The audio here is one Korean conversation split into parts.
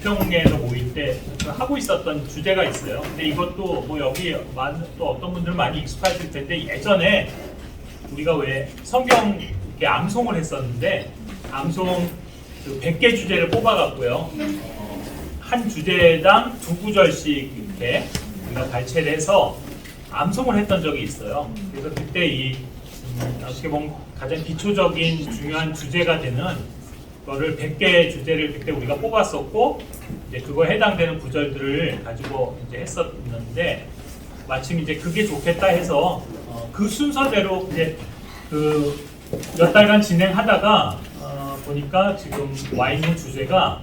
부평에서 모일 때 하고 있었던 주제가 있어요. 근데 이것도 뭐 여기 또 어떤 분들은 많이 익숙하실 텐데 예전에 우리가 왜 성경 이렇게 암송을 했었는데 암송 그 100개 주제를 뽑아갖고요. 한 주제당 2구절씩 이렇게 우리가 발췌를 해서 암송을 했던 적이 있어요. 그래서 그때 이 어떻게 보면 가장 기초적인 중요한 주제가 되는 거를 100개의 주제를 그때 우리가 뽑았었고 이제 그거에 해당되는 구절들을 가지고 이제 했었는데 마침 이제 그게 좋겠다 해서 그 순서대로 이제 그 몇 달간 진행하다가 보니까 지금 와 있는 주제가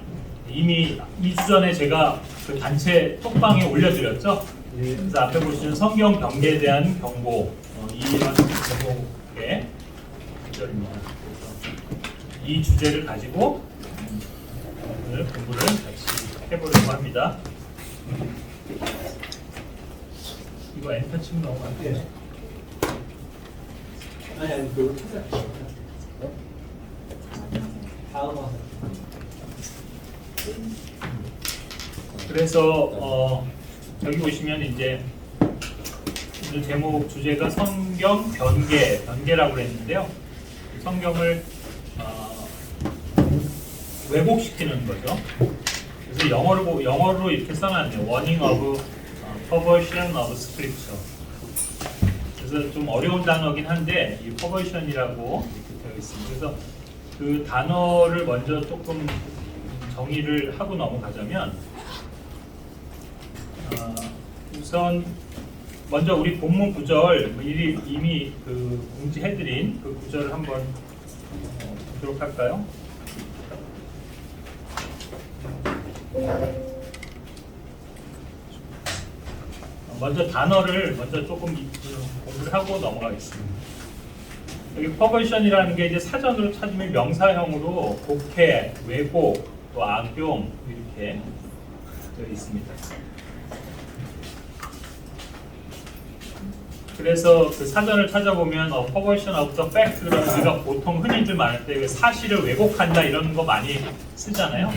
이미 2주 전에 제가 그 단체 톡방에 올려드렸죠. 그래서 앞에 보시는 성경 경계에 대한 경고 이런 제목의 구절입니다. 그래서 이 주제를 가지고 오늘 공부를 같이 해보려고 합니다. 이거 엔터 치면 너무 안 되네. 아니 그거 찾아. 다음 화. 그래서 여기 보시면 이제 오늘 제목 주제가 성경 변개라고 그랬는데요. 성경을 왜곡시키는 거죠. 그래서 영어로 이렇게 써놨네요. Warning of perversion of scripture. 그래서 좀 어려운 단어긴 한데 이 perversion이라고 이렇게 되어 있습니다. 그래서 그 단어를 먼저 조금 정의를 하고 넘어가자면 우선 먼저 우리 본문 구절 이미 그 공지해드린 그 구절을 한번 보도록 할까요? 먼저 단어를 조금 공부를 하고 넘어가겠습니다. 여기 퍼버션이라는 게 이제 사전으로 찾으면 명사형으로 곡해, 왜곡, 또 악용 이렇게 되어 있습니다. 그래서 그 사전을 찾아보면 perversion of the fact 그러면 우리가 보통 흔히들 말할 때 사실을 왜곡한다 이런 거 많이 쓰잖아요.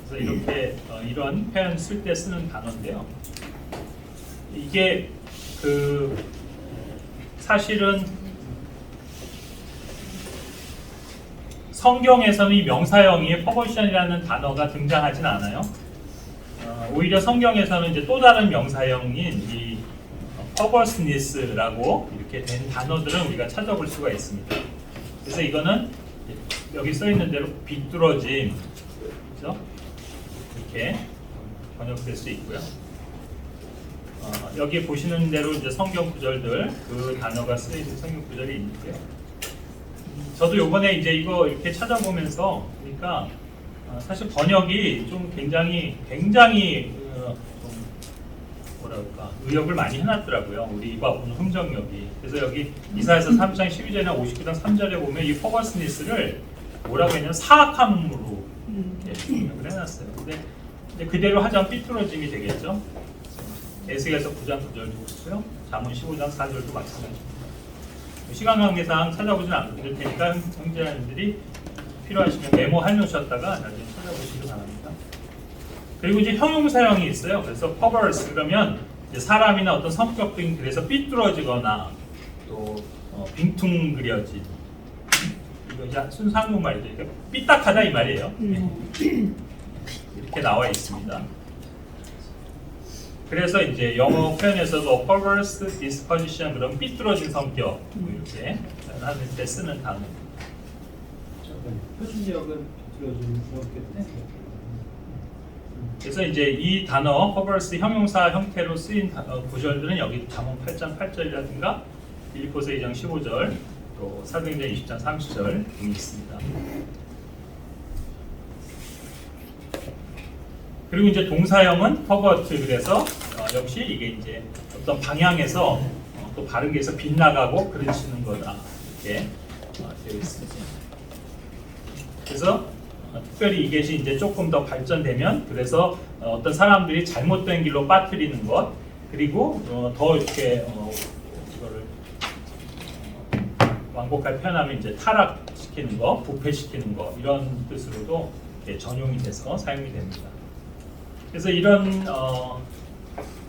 그래서 이렇게 이런 표현 쓸 때 쓰는 단어인데요. 이게 그 사실은 성경에서는 이 명사형이 perversion이라는 단어가 등장하진 않아요. 오히려 성경에서는 이제 또 다른 명사형인 이 perverseness라고 이렇게 된 단어들은 우리가 찾아볼 수가 있습니다. 그래서 이거는 여기 써 있는 대로 비뚤어짐, 그렇죠? 이렇게 번역될 수 있고요. 여기 보시는 대로 이제 성경 구절들 그 단어가 쓰여 있는 성경 구절이 있는데요. 저도 요번에 이제 이거 이렇게 찾아보면서 보니까 사실 번역이 좀 굉장히 좀 뭐랄까 의역을 많이 해놨더라고요. 우리 이거 보는 흥정역이. 그래서 여기 이사야서 3장 12절이나 59장 3절에 보면 이 퍼버스니스를 뭐라고 했냐면 사악함으로 번역을 해놨어요. 근데 그대로 하자면 삐뚤어짐이 되겠죠. 에스겔서 9장 9절도 그렇고요. 잠언 15장 4절도 마찬가지입니다. 시간 관계상 찾아보진 않을 테니까 형제자님들이 필요하시면 메모해 놓으셨다가 나중에 찾아보시기 바랍니다. 그리고 이제 형용사형이 있어요. 그래서 perverse 그러면 이제 사람이나 어떤 성격 등 그래서 삐뚤어지거나 또 빙퉁그려진 이거 이제 순수 한국말이죠. 이게 삐딱하다 이 말이에요. 이렇게 나와 있습니다. 그래서 이제 영어 표현에서도 perverse disposition 그런 삐뚤어진 성격 이렇게 하는 때 쓰는 단어입니다. 표준역은 비틀어주는 그렇게 그래서 이제 이 단어 perverse 형용사 형태로 쓰인 구절들은 여기 잠언 8장 8절이라든가 빌립보서 2장 15절 또 사도행전 20장 30절 등이 있습니다. 그리고 이제 동사형은 pervert 그래서 역시 이게 이제 어떤 방향에서 또 바른 게서 빗나가고 그르치는 거다 이렇게 되어 있습니다. 그래서 특별히 이것이 이제 조금 더 발전되면 그래서 어떤 사람들이 잘못된 길로 빠뜨리는 것 그리고 더 이렇게 이거를 완곡하게 표현하면 이제 타락시키는 거, 부패시키는 거 이런 뜻으로도 전용이 돼서 사용이 됩니다. 그래서 이런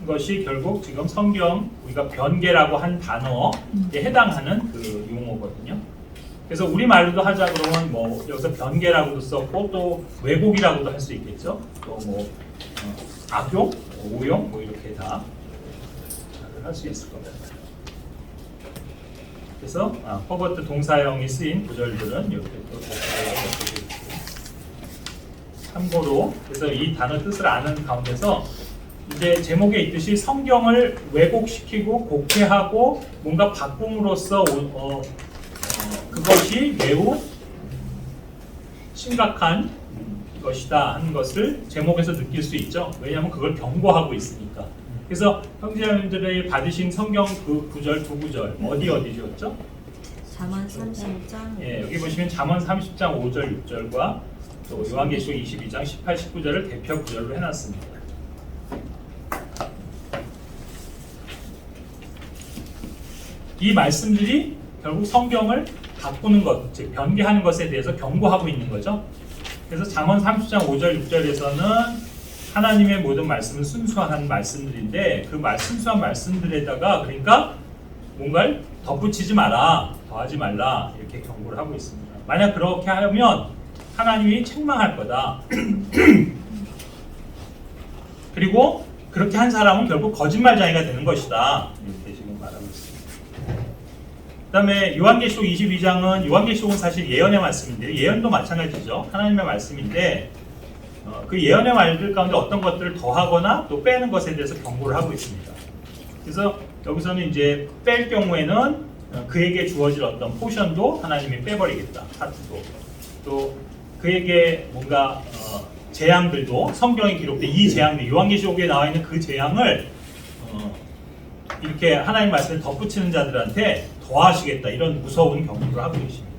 것이 결국 지금 성경 우리가 변개라고 한 단어에 해당하는 그 용어거든요. 그래서 우리말로도 하자 그러면 뭐 여기서 변개라고도 썼고 또 왜곡이라고도 할 수 있겠죠. 또 뭐 악용, 오용 뭐 이렇게 다 할 수 있을 겁니다. 그래서 퍼버트 동사형이 쓰인 구절들은 이렇게 또 참고로 그래서 이 단어 뜻을 아는 가운데서 이제 제목에 있듯이 성경을 왜곡시키고 곡해하고 뭔가 바꿈으로써 그것이 매우 심각한 것이다 하는 것을 제목에서 느낄 수 있죠. 왜냐하면 그걸 경고하고 있으니까. 그래서 형제자매들이 받으신 성경 그 구절 두 구절 어디였죠? 잠언 30장. 예, 여기 보시면 잠언 30장 5절 6절과 또 요한계시록 22장 18, 19절을 대표 구절로 해놨습니다. 이 말씀들이 결국 성경을 바꾸는 것, 즉 변개하는 것에 대해서 경고하고 있는 거죠. 그래서 잠언 30장 5절 6절에서는 하나님의 모든 말씀은 순수한 말씀들인데 그 순수한 말씀들에다가 그러니까 뭔가를 덧붙이지 마라, 더하지 말라 이렇게 경고를 하고 있습니다. 만약 그렇게 하면 하나님이 책망할 거다. 그리고 그렇게 한 사람은 결국 거짓말쟁이가 되는 것이다. 이렇게 지금 말하고 있습니다. 그 다음에 요한계시록 22장은 요한계시록은 사실 예언의 말씀인데요. 예언도 마찬가지죠. 하나님의 말씀인데 그 예언의 말들 가운데 어떤 것들을 더하거나 또 빼는 것에 대해서 경고를 하고 있습니다. 그래서 여기서는 이제 뺄 경우에는 그에게 주어질 어떤 포션도 하나님이 빼버리겠다. 파트도. 또 그에게 뭔가 재앙들도 성경에 기록된 이 재앙들, 요한계시록에 나와 있는 그 재앙을 이렇게 하나님 말씀을 덧붙이는 자들한테 더하시겠다. 이런 무서운 경고를 하고 계십니다.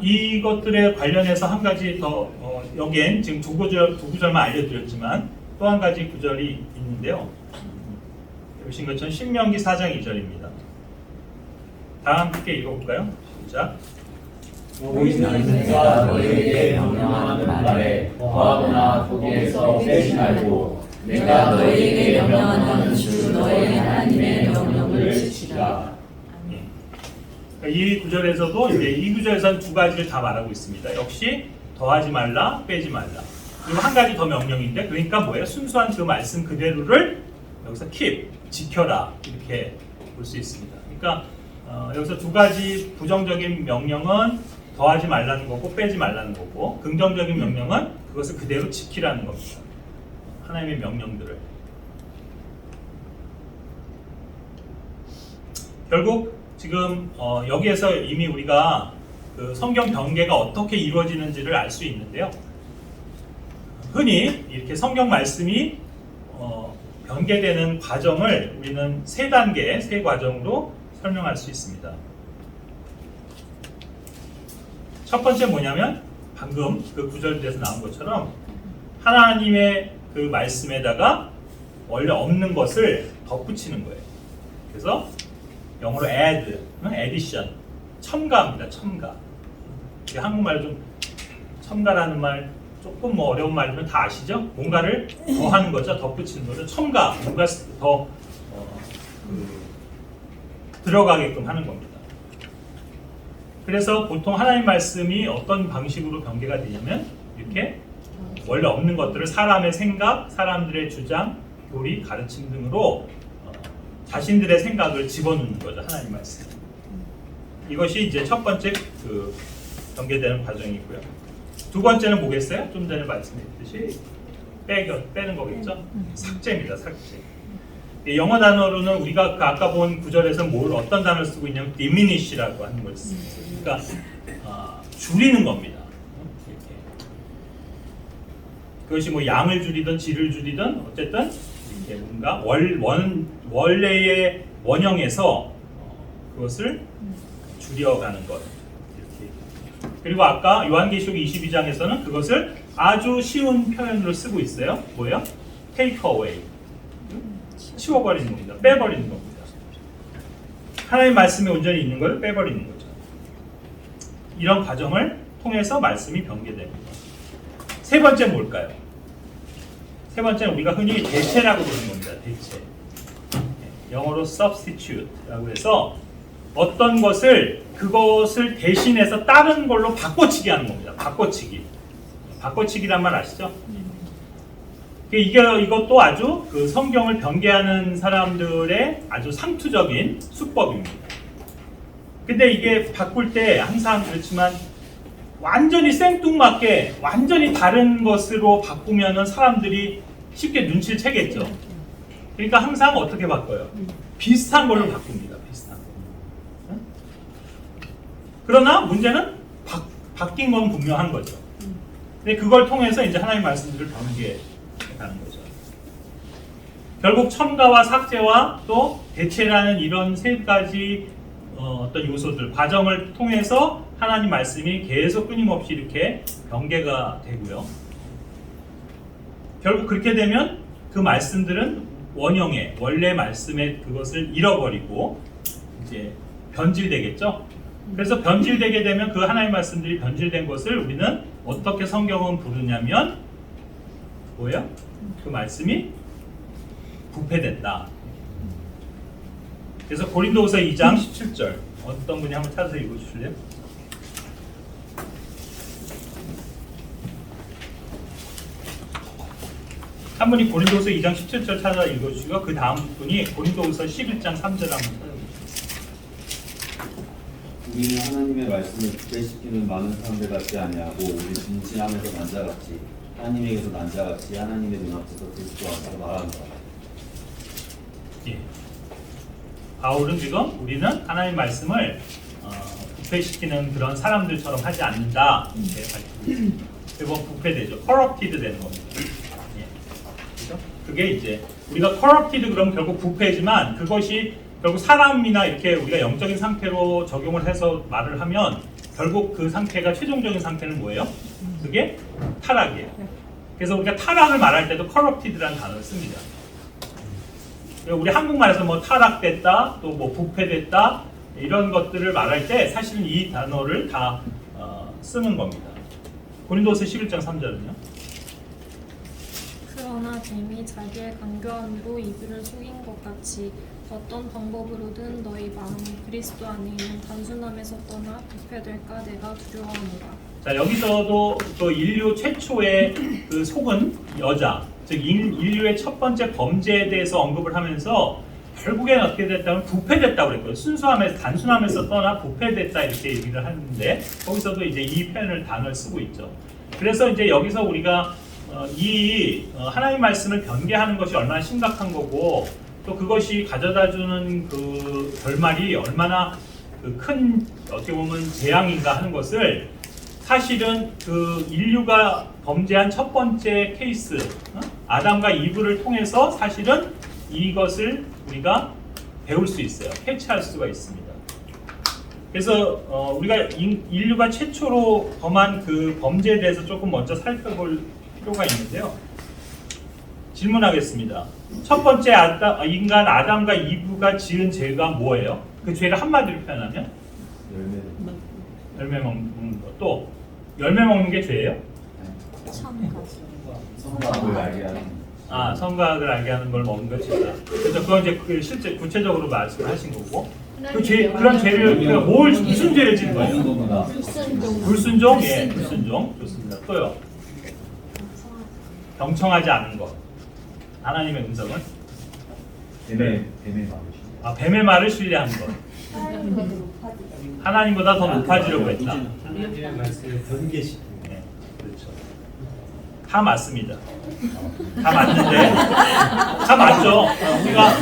이것들에 관련해서 한 가지 더 여기엔 지금 두 구절만 알려드렸지만 또 한 가지 구절이 있는데요. 보신 것처럼 신명기 4장 2절입니다. 다 함께 읽어볼까요? 시작. 내가 너희에게 명령하는 말에 거하거나 거기에서 빼지 말고 내가 너희에게 명령하는 주 너희 하나님의 명령을 지키라. 이 구절에서도 이제 이 구절에서는 두 가지를 다 말하고 있습니다. 역시 더하지 말라, 빼지 말라. 그리고 한 가지 더 명령인데 그러니까 뭐예요? 순수한 그 말씀 그대로를 여기서 keep, 지켜라 이렇게 볼 수 있습니다. 그러니까 여기서 두 가지 부정적인 명령은 더하지 말라는 거고 빼지 말라는 거고 긍정적인 명령은 그것을 그대로 지키라는 겁니다. 하나님의 명령들을. 결국 지금 여기에서 이미 우리가 그 성경 변개가 어떻게 이루어지는지를 알 수 있는데요. 흔히 이렇게 성경 말씀이 변개되는 과정을 우리는 세 단계, 세 과정으로 설명할 수 있습니다. 첫 번째 뭐냐면 방금 그 구절에서 나온 것처럼 하나님의 그 말씀에다가 원래 없는 것을 덧붙이는 거예요. 그래서 영어로 add, addition, 첨가입니다. 첨가. 한국말로 좀 첨가라는 말 조금 뭐 어려운 말이면 다 아시죠? 뭔가를 더하는 거죠. 덧붙이는 거죠. 첨가, 뭔가 더 들어가게끔 하는 겁니다. 그래서 보통 하나님 말씀이 어떤 방식으로 변개가 되냐면 이렇게 원래 없는 것들을 사람의 생각, 사람들의 주장, 교리, 가르침 등으로 자신들의 생각을 집어넣는 거죠. 하나님 말씀. 이것이 이제 첫 번째 그 변개되는 과정이고요. 두 번째는 뭐겠어요? 좀 전에 말씀드렸듯이 빼는 거겠죠. 삭제입니다. 삭제. 영어 단어로는 우리가 아까 본 구절에서 어떤 단어를 쓰고 있냐면 diminish라고 하는 걸 씁니다. 그러니까 줄이는 겁니다. 이렇게. 그것이 뭐 양을 줄이든 질을 줄이든 어쨌든 이렇게 뭔가 원래의 원형에서 그것을 줄여가는 것. 이렇게. 그리고 아까 요한계시록 22장에서는 그것을 아주 쉬운 표현으로 쓰고 있어요. 뭐예요? take away. 치워버리는 겁니다. 빼버리는 겁니다. 하나님 말씀에 온전히 있는 걸 빼버리는 거죠. 이런 과정을 통해서 말씀이 변개됩니다. 세 번째 뭘까요? 세 번째는 우리가 흔히 대체라고 부르는 겁니다. 대체. 영어로 substitute라고 해서 어떤 것을 그것을 대신해서 다른 걸로 바꿔치기 하는 겁니다. 바꿔치기. 바꿔치기란 말 아시죠? 이것도 아주 그 성경을 변개하는 사람들의 아주 상투적인 수법입니다. 근데 이게 바꿀 때 항상 그렇지만 완전히 생뚱맞게 완전히 다른 것으로 바꾸면은 사람들이 쉽게 눈치를 채겠죠. 그러니까 항상 어떻게 바꿔요? 비슷한 걸로 바꿉니다. 비슷한 거. 응? 그러나 문제는 바뀐 건 분명한 거죠. 근데 그걸 통해서 이제 하나님의 말씀들을 변개하는 거죠. 결국 첨가와 삭제와 또 대체라는 이런 세 가지 어떤 요소들, 과정을 통해서 하나님 말씀이 계속 끊임없이 이렇게 변개가 되고요. 결국 그렇게 되면 그 말씀들은 원형의 원래 말씀의 그것을 잃어버리고 이제 변질되겠죠. 그래서 변질되게 되면 그 하나님 말씀들이 변질된 것을 우리는 어떻게 성경은 부르냐면 뭐예요? 그 말씀이 부패된다. 그래서 고린도후서 2장 17절 어떤 분이 한번 찾아서 읽어주실래요? 한 분이 고린도후서 2장 17절 찾아 읽어주시고 그 다음 분이 고린도후서 11장 3절 한번 찾아주세요. 우리는 하나님의 말씀을 부패시키는 많은 사람들 같지 아니하고 우리 진지함에서 난 자같이 하나님에게서 난 자같이 하나님의 눈앞에서 그리스도 앞에서 말한다. 예. 바울은 지금 우리는 하나님 말씀을 부패시키는 그런 사람들처럼 하지 않는다 이렇게 밝히고 있습니다. 그건 부패되죠. corrupted 되는 겁니다. 예. 그렇죠? 그게 이제 우리가 corrupted 그럼 결국 부패지만 그것이 결국 사람이나 이렇게 우리가 영적인 상태로 적용을 해서 말을 하면 결국 그 상태가 최종적인 상태는 뭐예요? 그게 타락이에요. 그래서 우리가 타락을 말할 때도 corrupted라는 단어를 씁니다. 우리 한국말에서 뭐 타락됐다, 또 뭐 부패됐다 이런 것들을 말할 때 사실은 이 단어를 다 쓰는 겁니다. 고린도서 11장 3절은요. 그러나 뱀이 자기의 간교함으로 이들을 속인 것 같이 어떤 방법으로든 너희 마음이 그리스도 안에 있는 단순함에서 떠나 부패될까 내가 두려워하노라. 자, 여기서도 또 인류 최초의 그 속은 여자, 즉 인류의 첫 번째 범죄에 대해서 언급을 하면서 결국엔 어떻게 됐다면 부패됐다고 그랬거든요. 순수함에서 단순함에서 떠나 부패됐다 이렇게 얘기를 하는데 거기서도 이제 이 표현을 단어를 쓰고 있죠. 그래서 이제 여기서 우리가 하나님 말씀을 변개하는 것이 얼마나 심각한 거고 또 그것이 가져다주는 그 결말이 얼마나 그 큰 어떻게 보면 재앙인가 하는 것을 사실은 그 인류가 범죄한 첫 번째 케이스 아담과 이브를 통해서 사실은 이것을 우리가 배울 수 있어요. 캐치할 수가 있습니다. 그래서 우리가 인류가 최초로 범한 그 범죄에 대해서 조금 먼저 살펴볼 필요가 있는데요. 질문하겠습니다. 첫 번째 인간 아담과 이브가 지은 죄가 뭐예요? 그 죄를 한마디로 표현하면? 열매 먹는 것. 또 열매 먹는 게 죄예요? 성과를 알게 하는. 성곽을 알게 하는 걸 먹는 것 죄다. 그래서 그건 이제 그 실제 구체적으로 말씀하신 거고. 그 죄, 그런 죄를 그러니까 무슨 죄를 지은 거예요? 불순종? 예, 불순종. 좋습니다. 또요. 경청하지 않은 것. 하나님의 음성은? 뱀의 말을. 뱀의 말을 신뢰하는 것. 하나님보다 더 높아지려고 했다. 하나님의 말씀을 변개시키는. 네, 그렇죠. 다 맞습니다. 다 맞는데, 다 맞죠. 우리가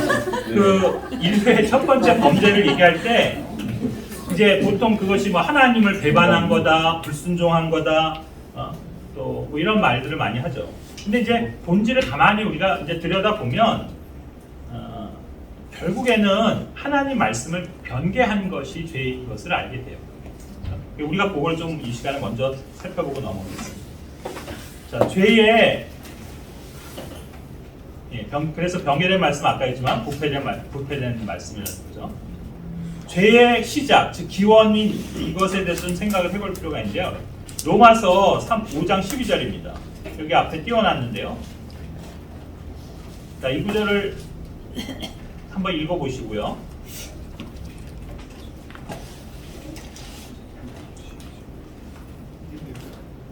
그 인류의 첫 번째 범죄를 얘기할 때 이제 보통 그것이 뭐 하나님을 배반한 거다, 불순종한 거다, 또 뭐 이런 말들을 많이 하죠. 근데 이제 본질을 가만히 우리가 이제 들여다 보면 결국에는 하나님 말씀을 변개한 것이 죄인 것을 알게 돼요. 우리가 그걸 좀 이 시간에 먼저 살펴보고 넘어가겠습니다. 자, 죄의 그래서 변개된 말씀 아까 했지만 부패된 말씀이라는 거죠. 죄의 시작, 즉 기원인 이것에 대해서 좀 생각을 해볼 필요가 있는데요. 로마서 5장 12절입니다. 여기 앞에 띄워놨는데요. 자, 이 구절을 한번 읽어보시고요.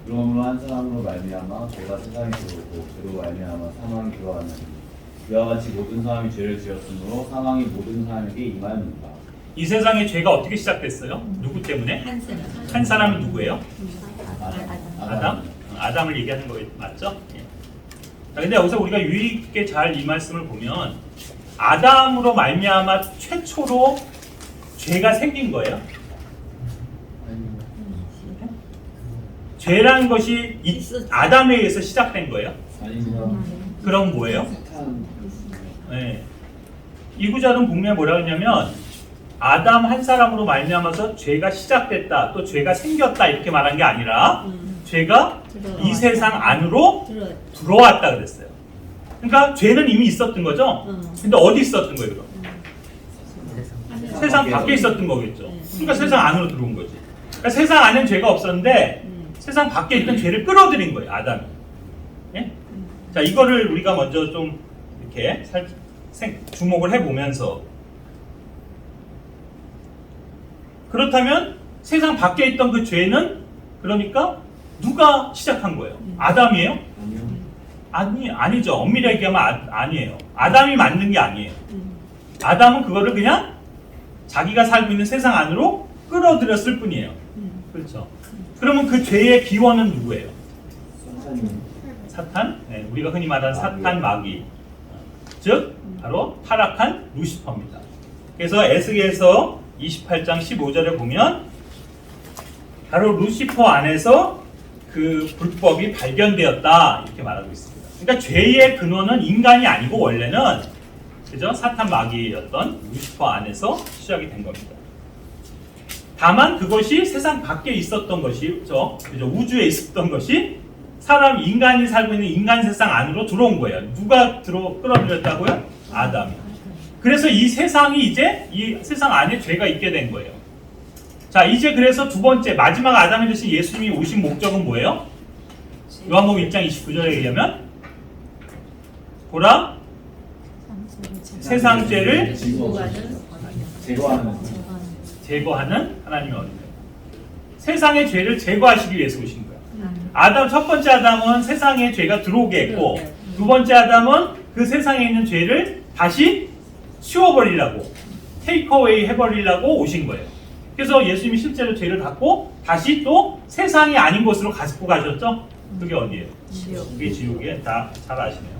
그러므로 한 사람으로 말미암아 죄가 세상에 들어오고 그로 말미암아 사망이 들어왔나니 이와 같이 모든 사람이 죄를 지었으므로 사망이 모든 사람에게 임하였느니라. 이 세상의 죄가 어떻게 시작됐어요? 누구 때문에? 한 사람. 한 사람이 누구예요? 아담. 아담을 얘기하는 거 맞죠? 예. 자, 근데 여기서 우리가 유의 있게 잘 이 말씀을 보면 아담으로 말미암아 최초로 죄가 생긴 거예요. 죄라는 것이 이 아담에 의해서 시작된 거예요. 아니면 그럼 뭐예요? 사탄. 네. 이 구절은 분명히 뭐라고 했냐면 아담 한 사람으로 말미암아서 죄가 시작됐다, 또 죄가 생겼다 이렇게 말한 게 아니라 죄가 이 세상 안으로 들어왔다 그랬어요. 그러니까 죄는 이미 있었던 거죠. 근데 어디 있었던 거예요, 그럼? 세상 밖에 있었던 거겠죠. 그러니까 세상 안으로 들어온 거지. 그러니까 세상 안에는 죄가 없었는데 세상 밖에 있던 죄를 끌어들인 거예요, 아담이. 예? 자, 이거를 우리가 먼저 좀 이렇게 주목을 해보면서, 그렇다면 세상 밖에 있던 그 죄는 그러니까 누가 시작한 거예요? 아담이에요? 아니죠. 엄밀히 얘기하면 아니에요. 아담이 만든 게 아니에요. 아담은 그거를 그냥 자기가 살고 있는 세상 안으로 끌어들였을 뿐이에요. 그렇죠. 그러면 그 죄의 기원은 누구예요? 사탄? 네, 우리가 흔히 말하는 사탄 마귀. 즉 바로 타락한 루시퍼입니다. 그래서 에스겔서 28장 15절에 보면 바로 루시퍼 안에서 그 불법이 발견되었다 이렇게 말하고 있습니다. 그러니까 죄의 근원은 인간이 아니고 원래는 그죠? 사탄 마귀였던 루시퍼 안에서 시작이 된 겁니다. 다만 그것이 세상 밖에 있었던 것이 그죠? 우주에 있었던 것이 인간이 살고 있는 인간 세상 안으로 들어온 거예요. 누가 끌어들였다고요? 아담이. 그래서 이 세상이 이제 이 세상 안에 죄가 있게 된 거예요. 자, 이제 그래서 두 번째 마지막 아담이 되신 예수님이 오신 목적은 뭐예요? 요한복음 1장 29절에 의하면 보라 세상 죄를 제거하는 하나님의 어린아이. 세상의 죄를 제거하시기 위해서 오신 거예요. 첫 번째 아담은 세상에 죄가 들어오게 했고, 두 번째 아담은 그 세상에 있는 죄를 다시 치워버리려고, 테이크어웨이 해버리려고 오신 거예요. 그래서 예수님이 실제로 죄를 닫고 다시 또 세상이 아닌 곳으로 가지고 가셨죠? 그게 어디예요? 지옥. 그게 지옥이에요. 다 잘 아시네요.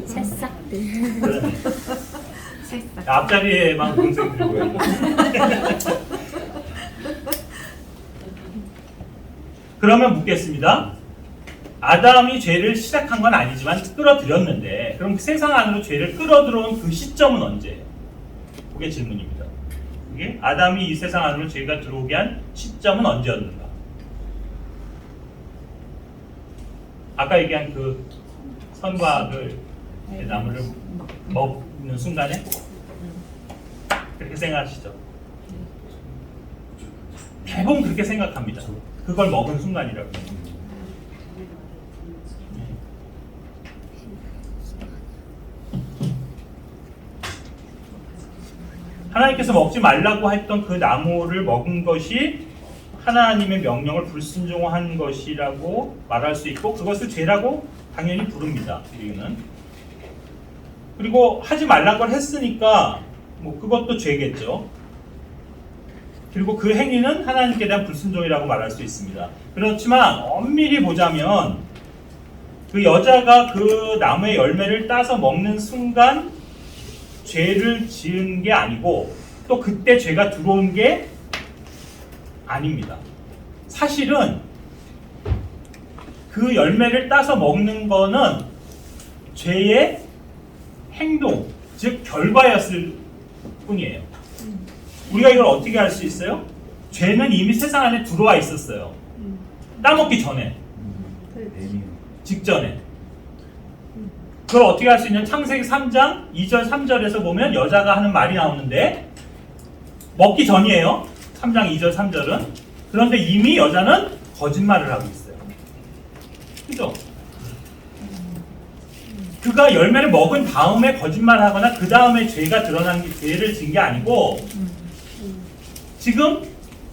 새싹들. 새싹. 앞자리에만 동생 들고 있는. 그러면 묻겠습니다. 아담이 죄를 시작한 건 아니지만 끌어들였는데 그럼 세상 안으로 죄를 끌어들어온 그 시점은 언제예요? 그게 질문입니다. 그게 아담이 이 세상 안으로 죄가 들어오게 한 시점은 언제였는가? 아까 얘기한 그 선과를 나무를 먹는 순간에 그렇게 생각하시죠? 대부분 그렇게 생각합니다. 그걸 먹은 순간이라고. 하나님께서 먹지 말라고 했던 그 나무를 먹은 것이 하나님의 명령을 불순종한 것이라고 말할 수 있고 그것을 죄라고 당연히 부릅니다. 우리는. 그리고 하지 말라고 했으니까 뭐 그것도 죄겠죠. 그리고 그 행위는 하나님께 대한 불순종이라고 말할 수 있습니다. 그렇지만 엄밀히 보자면 그 여자가 그 나무의 열매를 따서 먹는 순간 죄를 지은 게 아니고 또 그때 죄가 들어온 게 아닙니다. 사실은 그 열매를 따서 먹는 거는 죄의 행동, 즉 결과였을 뿐이에요. 우리가 이걸 어떻게 알 수 있어요? 죄는 이미 세상 안에 들어와 있었어요. 따먹기 전에, 직전에. 그걸 어떻게 할 수 있냐면 창세기 3장 2절 3절에서 보면 여자가 하는 말이 나오는데 먹기 전이에요. 3장 2절 3절은. 그런데 이미 여자는 거짓말을 하고 있어요. 그죠? 그가 열매를 먹은 다음에 거짓말하거나 그 다음에 죄가 드러난 게 죄를 진 게 아니고 지금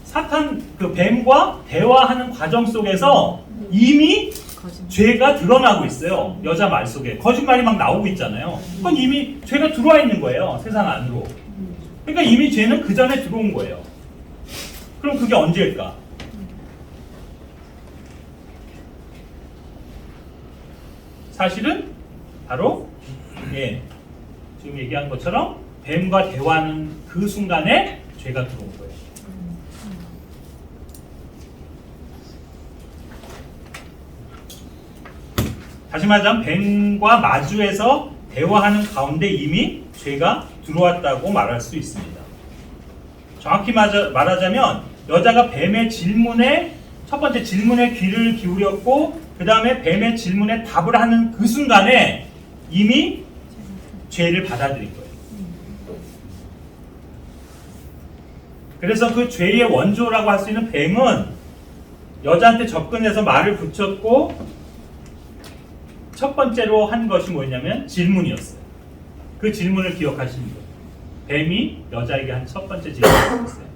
사탄 그 뱀과 대화하는 과정 속에서 이미 죄가 드러나고 있어요. 여자 말 속에 거짓말이 막 나오고 있잖아요. 그건 이미 죄가 들어와 있는 거예요. 세상 안으로. 그러니까 이미 죄는 그 전에 들어온 거예요. 그럼 그게 언제일까? 사실은 바로 지금 얘기한 것처럼 뱀과 대화하는 그 순간에 죄가 들어온 거예요. 다시 말하자면 뱀과 마주해서 대화하는 가운데 이미 죄가 들어왔다고 말할 수 있습니다. 정확히 말하자면 여자가 뱀의 질문에 첫 번째 질문에 귀를 기울였고 그 다음에 뱀의 질문에 답을 하는 그 순간에 이미 죄를 받아들인 거예요. 그래서 그 죄의 원조라고 할 수 있는 뱀은 여자한테 접근해서 말을 붙였고 첫 번째로 한 것이 뭐냐면 질문이었어요. 그 질문을 기억하시는 거예요. 뱀이 여자에게 한 첫 번째 질문이었어요.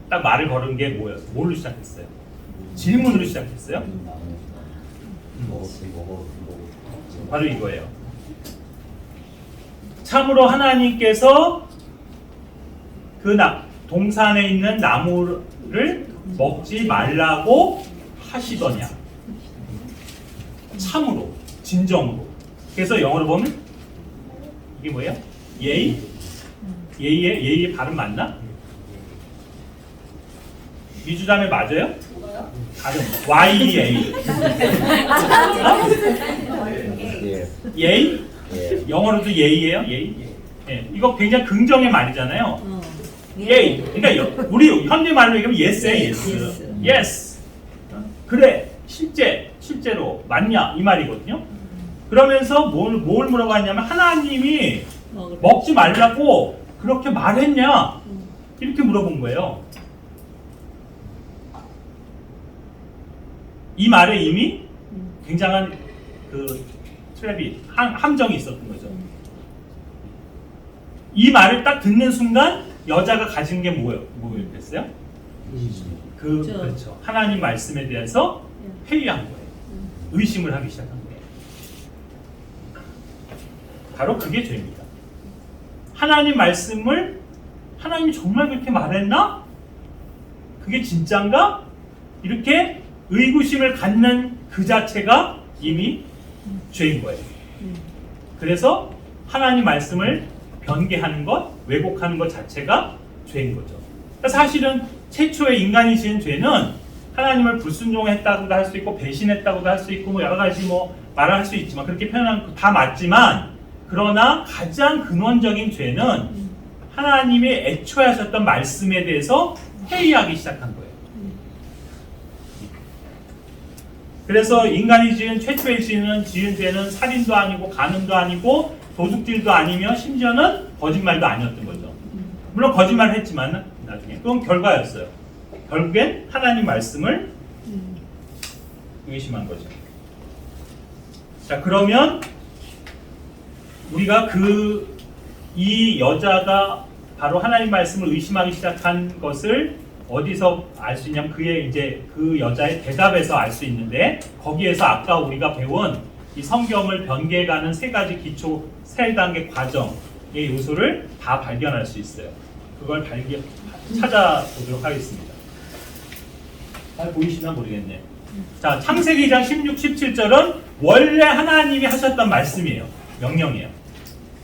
딱 말을 걸은 게 뭐였어요? 뭘로 시작했어요? 질문으로 시작했어요. 바로 이거예요. 참으로 하나님께서 그 동산에 있는 나무를 먹지 말라고 하시더냐? 참으로, 진정으로. 그래서 영어로 보면 이게 뭐예요? 예의? 예의의 발음 맞나? 미주자매 맞아요? 발음 YEA. 예의? 영어로도 예의예요? 예의? 이거 굉장히 긍정의 말이잖아요. 예의. 그러니까 우리 현대 말로 얘기하면 yes에 yes. yes. 그래. 실제로 맞냐 이 말이거든요. 그러면서 뭘 물어봤냐면 하나님이 먹지 말라고 그렇게 말했냐 이렇게 물어본 거예요. 이 말에 이미 굉장한 그 트랩이 함정이 있었던 거죠. 이 말을 딱 듣는 순간 여자가 가진 게 뭐였겠어요? 그렇죠. 하나님 말씀에 대해서 회의한 거예요. 의심을 하기 시작한 거예요. 바로 그게 죄입니다. 하나님 말씀을 하나님이 정말 그렇게 말했나? 그게 진짠가? 이렇게 의구심을 갖는 그 자체가 이미 죄인 거예요. 그래서 하나님 말씀을 변개하는 것, 왜곡하는 것 자체가 죄인 거죠. 그러니까 사실은 최초의 인간이 지은 죄는 하나님을 불순종했다고도 할 수 있고 배신했다고도 할 수 있고 뭐 여러 가지 뭐 말을 할 수 있지만 그렇게 표현하는 거 다 맞지만 그러나 가장 근원적인 죄는 하나님이 애초에 하셨던 말씀에 대해서 회의하기 시작한 거예요. 그래서 인간이 지은 최초의 지은 죄는 살인도 아니고 간음도 아니고 도둑질도 아니며 심지어는 거짓말도 아니었던 거죠. 물론 거짓말을 했지만 나중에 그건 결과였어요. 결국엔 하나님 말씀을 의심한 거죠. 자, 그러면 우리가 이 여자가 바로 하나님 말씀을 의심하기 시작한 것을 어디서 알 수 있냐면 그의 이제 그 여자의 대답에서 알 수 있는데 거기에서 아까 우리가 배운 이 성경을 변개해가는 세 가지 기초 세 단계 과정의 요소를 다 발견할 수 있어요. 그걸 찾아보도록 하겠습니다. 잘 보이시나 모르겠네. 자, 창세기 2장 16, 17절은 원래 하나님이 하셨던 말씀이에요. 명령이에요.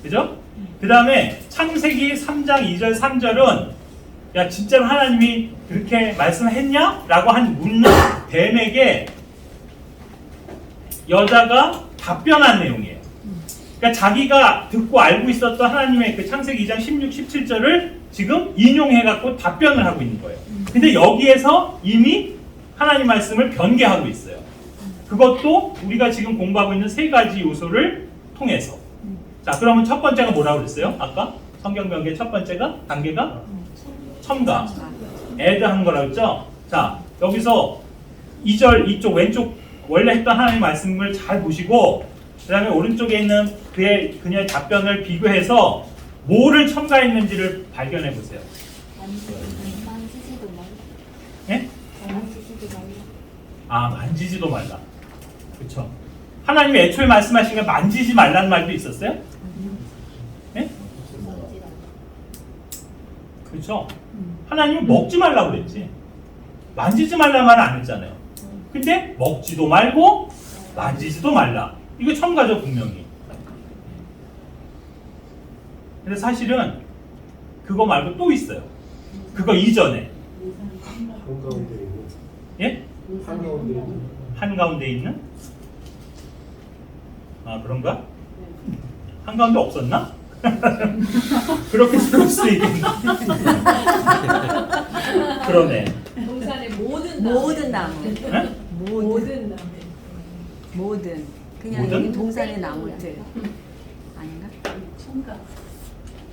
그죠? 그 다음에 창세기 3장 2절 3절은 야 진짜로 하나님이 그렇게 말씀했냐? 라고 묻는 뱀에게 여자가 답변한 내용이에요. 그러니까 자기가 듣고 알고 있었던 하나님의 그 창세기 2장 16, 17절을 지금 인용해갖고 답변을 하고 있는 거예요. 근데 여기에서 이미 하나님 말씀을 변개하고 있어요. 그것도 우리가 지금 공부하고 있는 세 가지 요소를 통해서. 자, 그러면 첫 번째가 뭐라고 그랬어요? 아까 성경 변개 첫 번째가 단계가 첨가, add 한 거라고 했죠? 자, 여기서 2절 이쪽 왼쪽 원래 했던 하나님의 말씀을 잘 보시고 그 다음에 오른쪽에 있는 그녀의 답변을 비교해서 뭐를 첨가했는지를 발견해 보세요. 만지지도 말라. 예? 만지지도 말라. 아, 만지지도 말라. 그렇죠. 하나님이 애초에 말씀하신 게 만지지 말라는 말도 있었어요? 예? 그렇죠. 하나님은 먹지 말라고 그랬지. 만지지 말라는 말은 안 했잖아요. 근데 먹지도 말고 만지지도 말라. 이거 첨가죠, 분명히. 근데 사실은 그거 말고 또 있어요. 그거 이전에. 한가운데 있는. 예? 한가운데 있는. 한가운데 있는? 아, 그런가? 한가운데 없었나? 그렇게 쓸 수 있겠네. 그러네. 동산의 모든 나무. 네? 모든 나무. 모든. 그냥 모든? 여기 동산의 나무들. 아닌가? 첨가.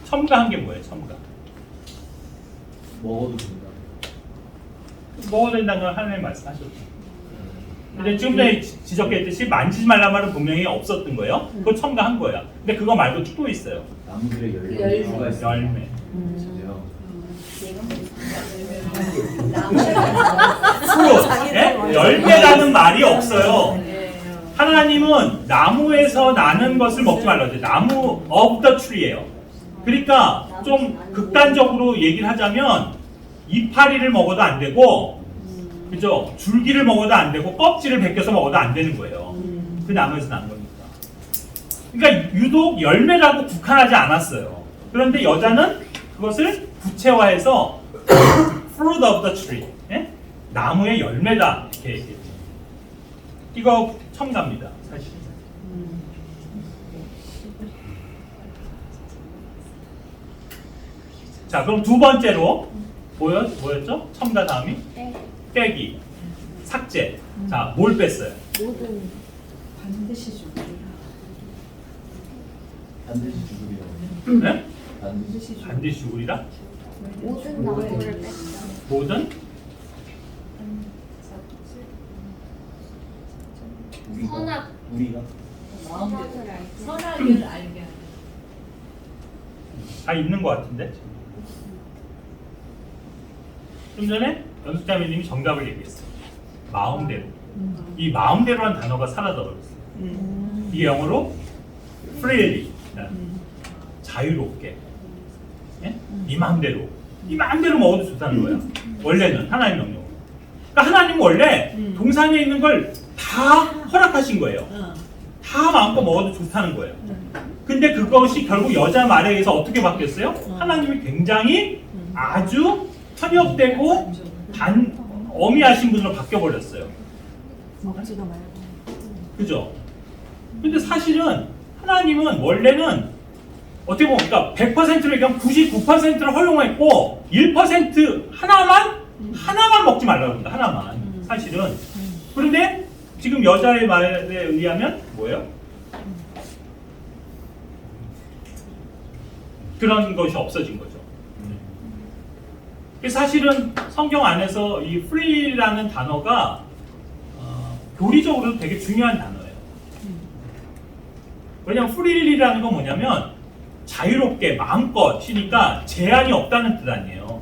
첨가한 게 뭐예요, 첨가? 먹어도 된다. 먹어야 된다는 걸 하나님 말씀하셨죠. 근데 지금 전에 지적했듯이 만지지 말란 말은 분명히 없었던 거예요. 그거 첨가한 거야. 근데 그거 말고 또 있어요. 나무들의 열매. 열매가 있어요. 열매. 있어요. 프로. 예? 열매라는 말이 없어요. 하나님은 나무에서 나는 것을 먹지 말라고 해요. 나무 of the tree예요. 그러니까 좀 극단적으로 얘기를 하자면 이파리를 먹어도 안 되고, 그죠? 줄기를 먹어도 안 되고 껍질을 벗겨서 먹어도 안 되는 거예요. 그 나무에서 난 거니까. 그러니까 유독 열매라고 국한하지 않았어요. 그런데 여자는 그것을 구체화해서 fruit of the tree, 예? 나무의 열매다 이렇게 얘기했죠. 이거 첨가입니다, 사실. 자, 그럼 두 번째로 뭐였죠? 첨가 다음이? 빼기, 삭제. 자, 뭘 뺐어요? 모든 반드시 죽으리라. 반드시 죽으리라. 네? 반드시 반드시 죽으리라? 모든 나무를 뺐다. 모든 선악. 우리가 선악을 알게. 선악을 알게 하라. 다 있는 것 같은데. 좀 전에 연숙자매님이 정답을 얘기했어요. 마음대로. 이 마음대로란 단어가 사라져버렸어요. 이 영어로 freely, 자유롭게, 예? 이 마음대로, 이 마음대로 먹어도 좋다는 거야. 원래는 하나님 명령. 그러니까 하나님 원래 동산에 있는 걸 다 허락하신 거예요. 다 마음껏 먹어도 좋다는 거예요. 근데 그것이 결국 여자 말에 의해서 어떻게 바뀌었어요? 하나님이 굉장히 아주 편협되고 어미하신 분으로 바뀌어버렸어요. 먹지도 말고. 그죠? 근데 사실은 하나님은 원래는 어떻게 보면 그러니까 100%를 얘기하면 99%를 허용했고 1% 하나만 먹지 말라고 합니다. 하나만. 사실은. 그런데 지금 여자의 말에 의하면 뭐예요? 그런 것이 없어진 거죠. 사실은 성경 안에서 이 free라는 단어가 교리적으로도 되게 중요한 단어예요. 왜냐하면 freely라는 건 뭐냐면 자유롭게 마음껏이니까 제한이 없다는 뜻 아니에요.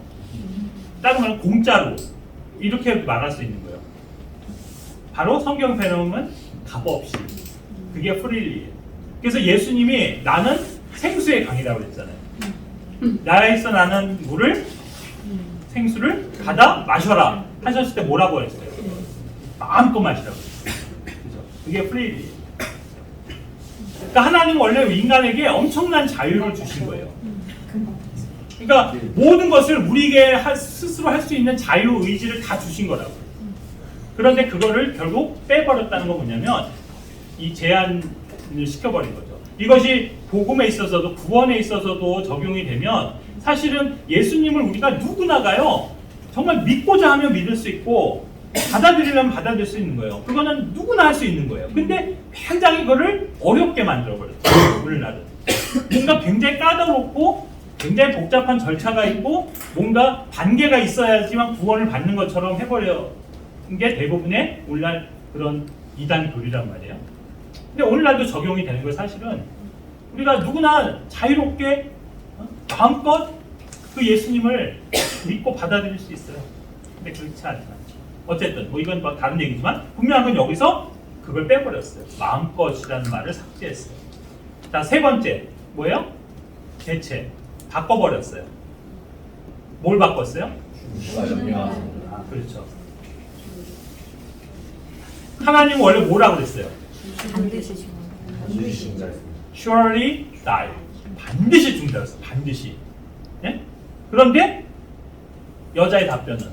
다른 말은 공짜로 이렇게 말할 수 있는 거예요. 바로 성경 배경은 값없이 그게 freely예요. 그래서 예수님이 나는 생수의 강이라고 그랬잖아요. 나에서 나는 물을 생수를 받아 마셔라 하셨을 때 뭐라고 했어요? 마음껏 마시라고 했어요. 그죠? 그게 프리리예요. 그러니까 하나님 원래 인간에게 엄청난 자유를 주신 거예요. 그러니까 모든 것을 우리에게 스스로 할 수 있는 자유 의지를 다 주신 거라고. 그런데 그거를 결국 빼버렸다는 건 뭐냐면 이 제한을 시켜버린 거죠. 이것이 복음에 있어서도 구원에 있어서도 적용이 되면 사실은 예수님을 우리가 누구나가요 정말 믿고자 하면 믿을 수 있고 받아들이려면 받아들일 수 있는 거예요. 그거는 누구나 할 수 있는 거예요. 근데 굉장히 그거를 어렵게 만들어버렸어요. 오늘날은 뭔가 굉장히 까다롭고 굉장히 복잡한 절차가 있고 뭔가 단계가 있어야지만 구원을 받는 것처럼 해버려 게 대부분의 오늘날 그런 이단 교리란 말이에요. 근데 오늘날도 적용이 되는 거 사실은 우리가 누구나 자유롭게 마음껏 그 예수님을 믿고 받아들일 수 있어요. 근데 그렇지 않죠. 어쨌든 뭐 이건 뭐 다른 얘기지만 분명한 건 여기서 그걸 빼버렸어요. 마음껏이라는 말을 삭제했어요. 자, 세 번째 뭐예요? 대체 바꿔버렸어요. 뭘 바꿨어요? 주가 명령하신 아, 그렇죠. 하나님은 원래 뭐라고 그랬어요? 반드시 주는 반드시 준다. Surely die. 반드시 죽는다고 했어요. 반드시. 예? 그런데 여자의 답변은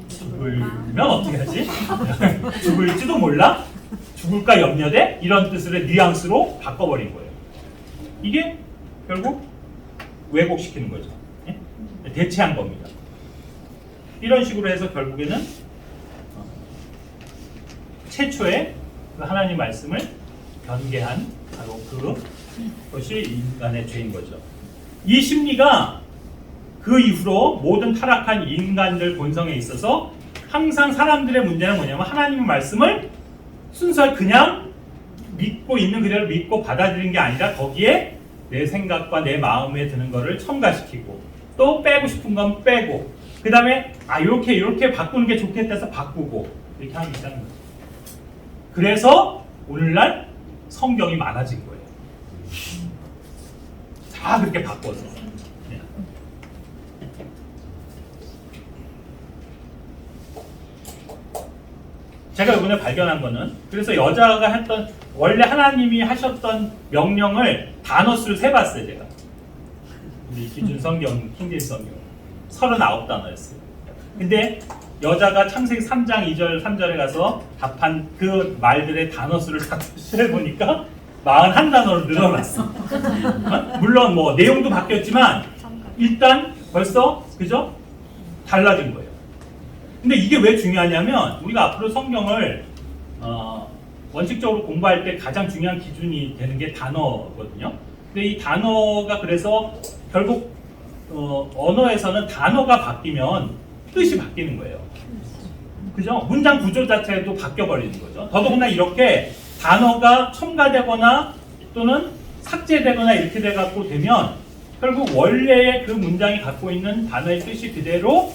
죽으면 어떻게 하지? 죽을지도 몰라? 죽을까 염려돼? 이런 뜻으로 뉘앙스로 바꿔버린 거예요. 이게 결국 왜곡시키는 거죠. 예? 대체한 겁니다. 이런 식으로 해서 결국에는 최초의 그 하나님 말씀을 변개한 바로 그것이 인간의 죄인 거죠. 이 심리가 그 이후로 모든 타락한 인간들 본성에 있어서 항상 사람들의 문제는 뭐냐면 하나님의 말씀을 순수하게 그냥 믿고 있는 그대로 믿고 받아들이는 게 아니라 거기에 내 생각과 내 마음에 드는 거를 첨가시키고 또 빼고 싶은 건 빼고 그 다음에 이렇게 바꾸는 게 좋겠다 해서 바꾸고 이렇게 하는 게 있다는 거죠. 그래서 오늘날 성경이 많아진 거예요. 다 그렇게 바꿔서. 네. 제가 이번에 발견한 거는 그래서 여자가 했던 원래 하나님이 하셨던 명령을 단어수를 세봤어요. 제가 우리 기준 성경 킹제임스 성경 39단어였어요. 근데 여자가 창세기 3장 2절 3절에 가서 답한 그 말들의 단어수를 다 세보니까 41단어로 늘어났어. 물론 뭐 내용도 바뀌었지만 일단 벌써 그죠? 달라진 거예요. 근데 이게 왜 중요하냐면 우리가 앞으로 성경을 원칙적으로 공부할 때 가장 중요한 기준이 되는 게 단어거든요. 근데 이 단어가 그래서 결국 언어에서는 단어가 바뀌면 뜻이 바뀌는 거예요. 그죠? 문장 구조 자체도 바뀌어버리는 거죠. 더더군다나 이렇게 단어가 첨가되거나 또는 삭제되거나 이렇게 돼갖고 되면 결국 원래의 그 문장이 갖고 있는 단어의 뜻이 그대로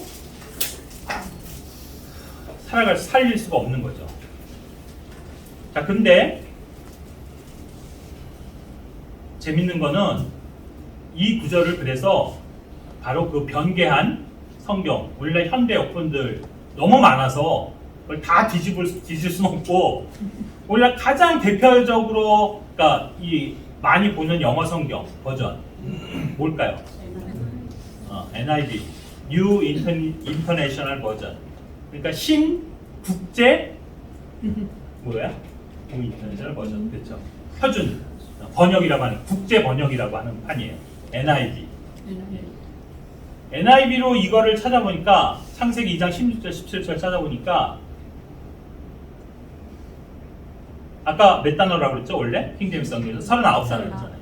살릴 수가 없는 거죠. 자, 근데 재밌는 거는 이 구절을 그래서 바로 그 변개한 성경, 원래 현대 역본들 너무 많아서 그걸 다 뒤질 수는 없고 원래 가장 대표적으로 그러니까 이 많이 보는 영어 성경 버전 뭘까요? NIV, New International Version. 그러니까 신국제 뭐야? New International Version 그렇죠? 표준 번역이라고 하는 국제 번역이라고 하는 판이에요. NIV. NIV로 이거를 찾아보니까 창세기 2장 16절 17절 찾아보니까 아까 몇 단어라고 그랬죠? 원래 킹제임스 성경에서 39단어였잖아요.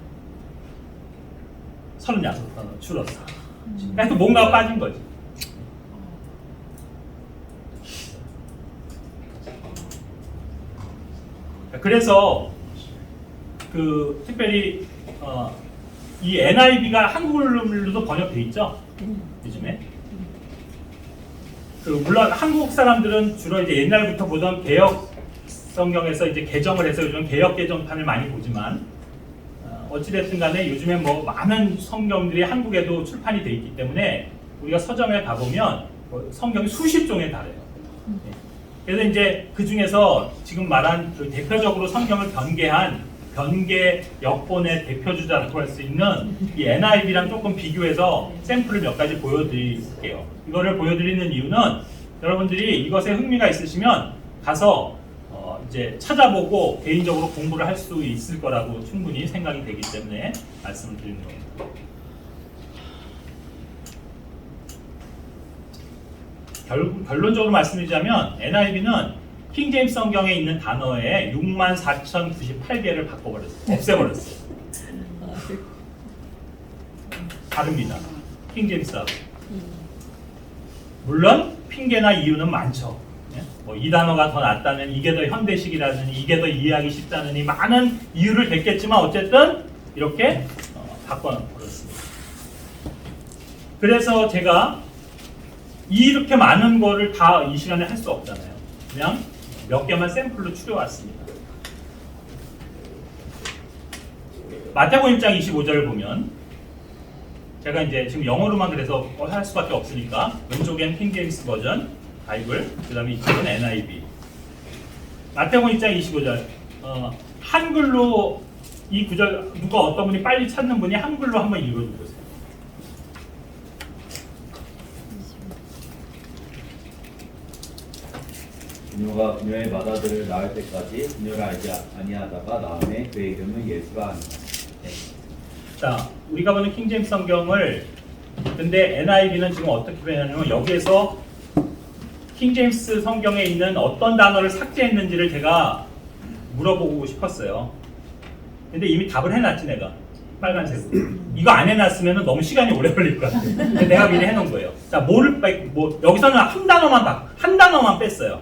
36단어 줄었어. 그러니까 뭔가가 빠진 거지. 그래서 그 특별히 이 NIV가 한국어로도 번역돼 있죠. 요즘에 그 물론 한국 사람들은 주로 이제 옛날부터 보던 개혁 성경에서 이제 개정을 해서 요즘 개혁 개정판을 많이 보지만 어찌됐든 간에 요즘에 뭐 많은 성경들이 한국에도 출판이 돼 있기 때문에 우리가 서점에 가보면 성경이 수십 종에 달해요. 그래서 이제 그 중에서 지금 말한 그 대표적으로 성경을 변개 역본의 대표주자라고 할 수 있는 이 NIV랑 조금 비교해서 샘플을 몇 가지 보여드릴게요. 이거를 보여드리는 이유는 여러분들이 이것에 흥미가 있으시면 가서 이제 찾아보고 개인적으로 공부를 할 수 있을 거라고 충분히 생각이 되기 때문에 말씀을 드리는 겁니다. 결론적으로 말씀드리자면 NIV는 킹제임스 성경에 있는 단어의 64,098개를 바꿔버렸어요. 없애버렸어요. 다릅니다. 킹제임스하고. 물론 핑계나 이유는 많죠. 예? 뭐 이 단어가 더 낫다는, 이게 더 현대식이라느니, 이게 더 이해하기 쉽다느니 많은 이유를 댔겠지만 어쨌든 이렇게 바꿔놓습니다. 그래서 제가 이렇게 많은 거를 다 이 시간에 할 수 없잖아요. 그냥 몇 개만 샘플로 추려왔습니다. 마태복음 1장 25절을 보면, 제가 이제 지금 영어로만 그래서 할 수밖에 없으니까 왼쪽엔 킹제임스 버전 바이블, 그 다음에 이쪽은 NIV. 마태복음 1장 25절 한글로 이 구절, 누가 어떤 분이 빨리 찾는 분이 한글로 한번 읽어주세요. 그녀가 그녀의 맏아들을 낳을 때까지 그녀를 알지 아니하다가 낳음에 그의 이름은 예수라 하니라. 자, 우리가 보는 킹제임스 성경을, 근데 NIV는 지금 어떻게 표현하냐면 여기에서 킹제임스 성경에 있는 어떤 단어를 삭제했는지를 제가 물어보고 싶었어요. 근데 이미 답을 해놨지, 내가. 빨간색으로. 이거 안 해놨으면 너무 시간이 오래 걸릴 것 같아요. 근데 내가 미리 해놓은 거예요. 자, 여기서는 한 단어만 뺐어요.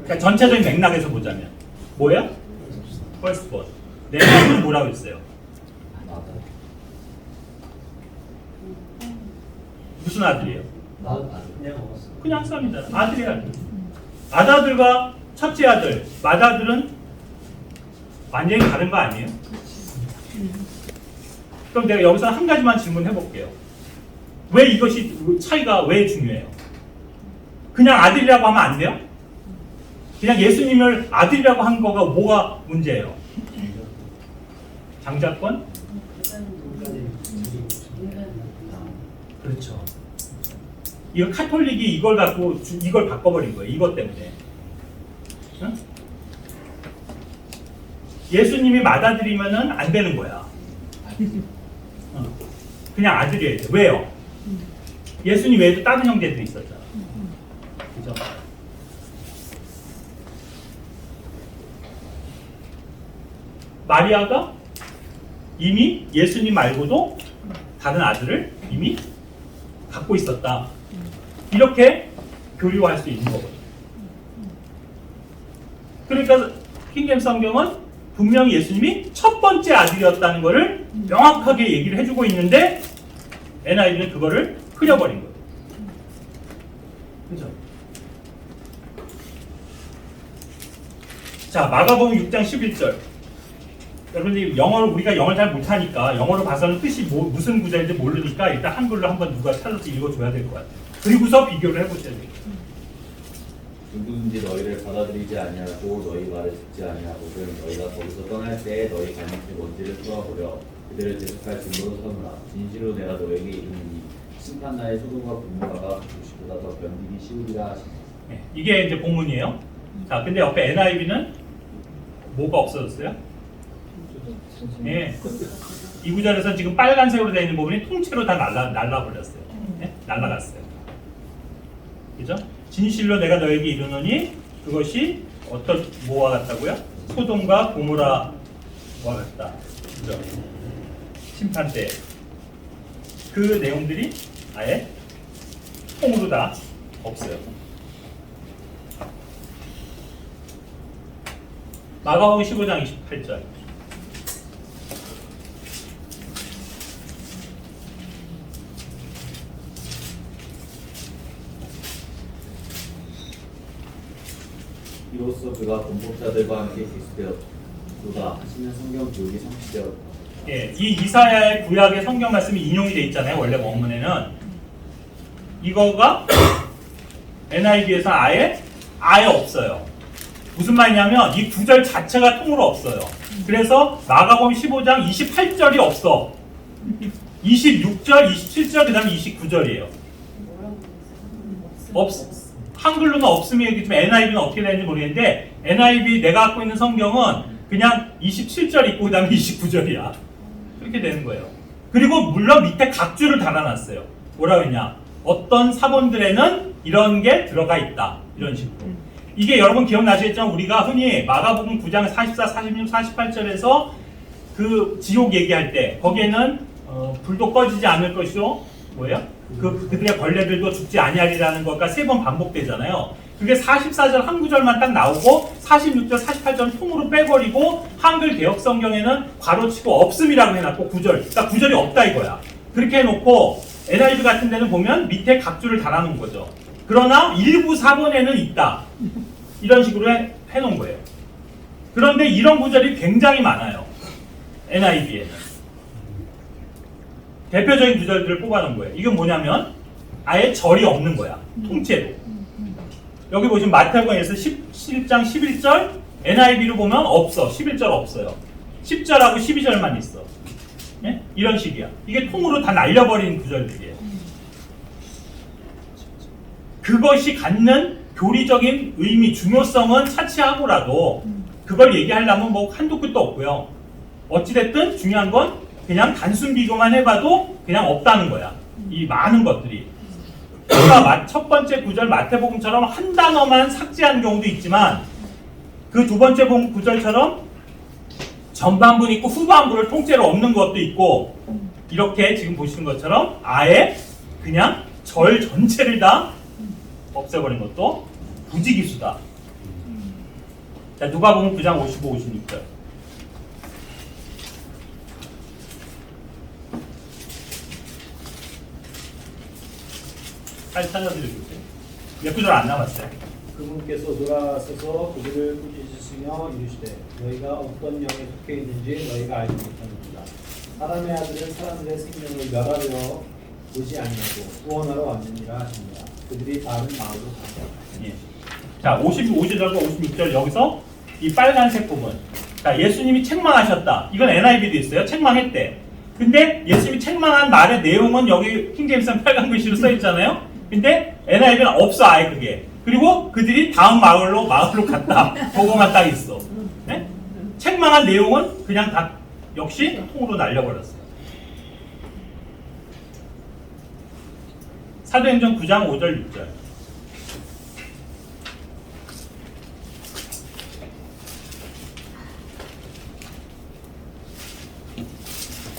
그러니까 전체적인 맥락에서 보자면. 뭐예요? first born. 내 이름은 뭐라고 했어요? 무슨 아들이에요? 그냥 썸이잖아. 아들이 아들. 맏아들과 첫째 아들, 맏아들은 완전히 다른 거 아니에요? 그럼 내가 여기서 한 가지만 질문해 볼게요. 왜 이것이 차이가 왜 중요해요? 그냥 아들이라고 하면 안 돼요? 그냥 예수님을 아들이라고 한 거가 뭐가 문제예요? 장자권? 그렇죠. 이거 카톨릭이 이걸 갖고 이걸 바꿔버린 거예요. 이것 때문에. 응? 예수님이 맏아들이면은 안 되는 거야. 그냥 아들이어야 돼. 왜요? 예수님 외에도 다른 형제들이 있었잖아. 그죠? 마리아가 이미 예수님 말고도 다른 아들을 이미 갖고 있었다. 이렇게 교류할 수 있는 거거든요. 그러니까 킹제임스 성경은 분명히 예수님이 첫 번째 아들이었다는 것을 명확하게 얘기를 해주고 있는데 NIV는 그거를 흐려버린 거예요. 그죠? 자, 마가복음 6장 11절. 여러분들이 우리가 영어를 잘 못하니까 영어로 봐서는 뜻이 무슨 구절인지 모르니까 일단 한글로 한번 누가 찾아서 읽어줘야 될 것 같아요. 그리고서 비교를 해보셔야 돼요. 누구든지 너희를 받아들이지 아니하고 너희 말을 듣지 아니하거든 너희가 거기서 떠날 때에 너희 발밑에 먼지를 쏘아버려 그들을 대적할 증거로 삼으라. 진실로 내가 너에게 이르노니 심판날에 소돔과 고모라가 도시보다 더 견디기 쉬우리라 하시니. 네, 이게 이제 본문이에요. 자, 근데 옆에 NIV는 뭐가 없어졌어요? 네. 이 구절에서 지금 빨간색으로 되어 있는 부분이 통째로 다 날라버렸어요. 네? 날라갔어요. 그죠? 진실로 내가 너에게 이르노니 그것이 어떤 뭐와 같다고요? 소돔과 고모라와 같다. 그죠? 심판 때 그 내용들이 아예 통으로 다 없어요. 마가복음 15장 28절. 이로써 그가 범법자들과 함께 기수되었도다 하시는 성경 교육이 성취되었다. 예, 이 이사야의 구약의 성경 말씀이 인용이 돼 있잖아요. 원래 원문에는 이거가 NIV에서 아예 없어요. 무슨 말이냐면 이 구절 자체가 통으로 없어요. 그래서 마가복음 15장 28절이 없어. 26절, 27절, 그 다음에 29절이에요. 한글로는 없으면 얘기지만 NIV는 어떻게 되는지 모르겠는데 NIV 내가 갖고 있는 성경은 그냥 27절 있고 그 다음에 29절이야. 그렇게 되는 거예요. 그리고 물론 밑에 각주를 달아놨어요. 뭐라고 했냐? 어떤 사본들에는 이런 게 들어가 있다. 이런 식으로. 이게 여러분 기억나시겠죠? 우리가 흔히 마가복음 9장 44, 46, 48절에서 그 지옥 얘기할 때 거기에는 불도 꺼지지 않을 것이요. 뭐예요? 그들의 벌레들도 죽지 아니하리라는 것과 3번 반복되잖아요. 그게 44절 한 구절만 딱 나오고 46절, 48절 통으로 빼버리고 한글 개혁 성경에는 괄호치고 없음이라고 해놨고 그러니까 구절이 없다 이거야. 그렇게 해놓고 NIV 같은 데는 보면 밑에 각줄을 달아놓은 거죠. 그러나 일부 사본에는 있다. 이런 식으로 해놓은 거예요. 그런데 이런 구절이 굉장히 많아요. NIV에는. 대표적인 구절들을 뽑아놓은 거예요. 이건 뭐냐면 아예 절이 없는 거야. 통째로. 여기 보시면 마태복음에서 17장 11절 NIV로 보면 없어. 11절 없어요. 10절하고 12절만 있어. 예? 이런 식이야. 이게 통으로 다 날려버린 구절들이에요. 그것이 갖는 교리적인 의미, 중요성은 차치하고라도 그걸 얘기하려면 뭐 한도 끝도 없고요. 어찌됐든 중요한 건 그냥 단순 비교만 해봐도 그냥 없다는 거야. 이 많은 것들이. 그러니까 첫 번째 구절 마태복음처럼 한 단어만 삭제한 경우도 있지만 그 두 번째 구절처럼 전반부 있고 후반부를 통째로 없는 것도 있고 이렇게 지금 보시는 것처럼 아예 그냥 절 전체를 다 없애버린 것도 부지기수다. 자, 누가복음 9장 55, 56절. 빨리 찾아드려주세요. 몇 구절 안 남았어요. 그분께서 돌아서서 그들을 꾸짖으시며 이르시되 너희가 어떤 영에 속해 있는지 너희가 알지 못하는구나. 사람의 아들은 사람들의 생명을 멸하려 오지 아니하고 구원하러 왔느니라 하십니다. 그들이 다른 마음으로 갔다. 예. 자, 55절과 56절 여기서 이 빨간색 부분. 자, 예수님이 책망하셨다. 이건 NIV도 있어요. 책망했대. 근데 예수님이 책망한 말의 내용은 여기 킹제임스 빨간 글씨로 써 있잖아요. 근데 NIV는 없어 아예 그게. 그리고 그들이 다음 마을로 갔다. 그거만 딱 있어. 네? 책망한 내용은 그냥 다 역시 통으로 날려버렸어요. 사도행전 9장 5절 6절.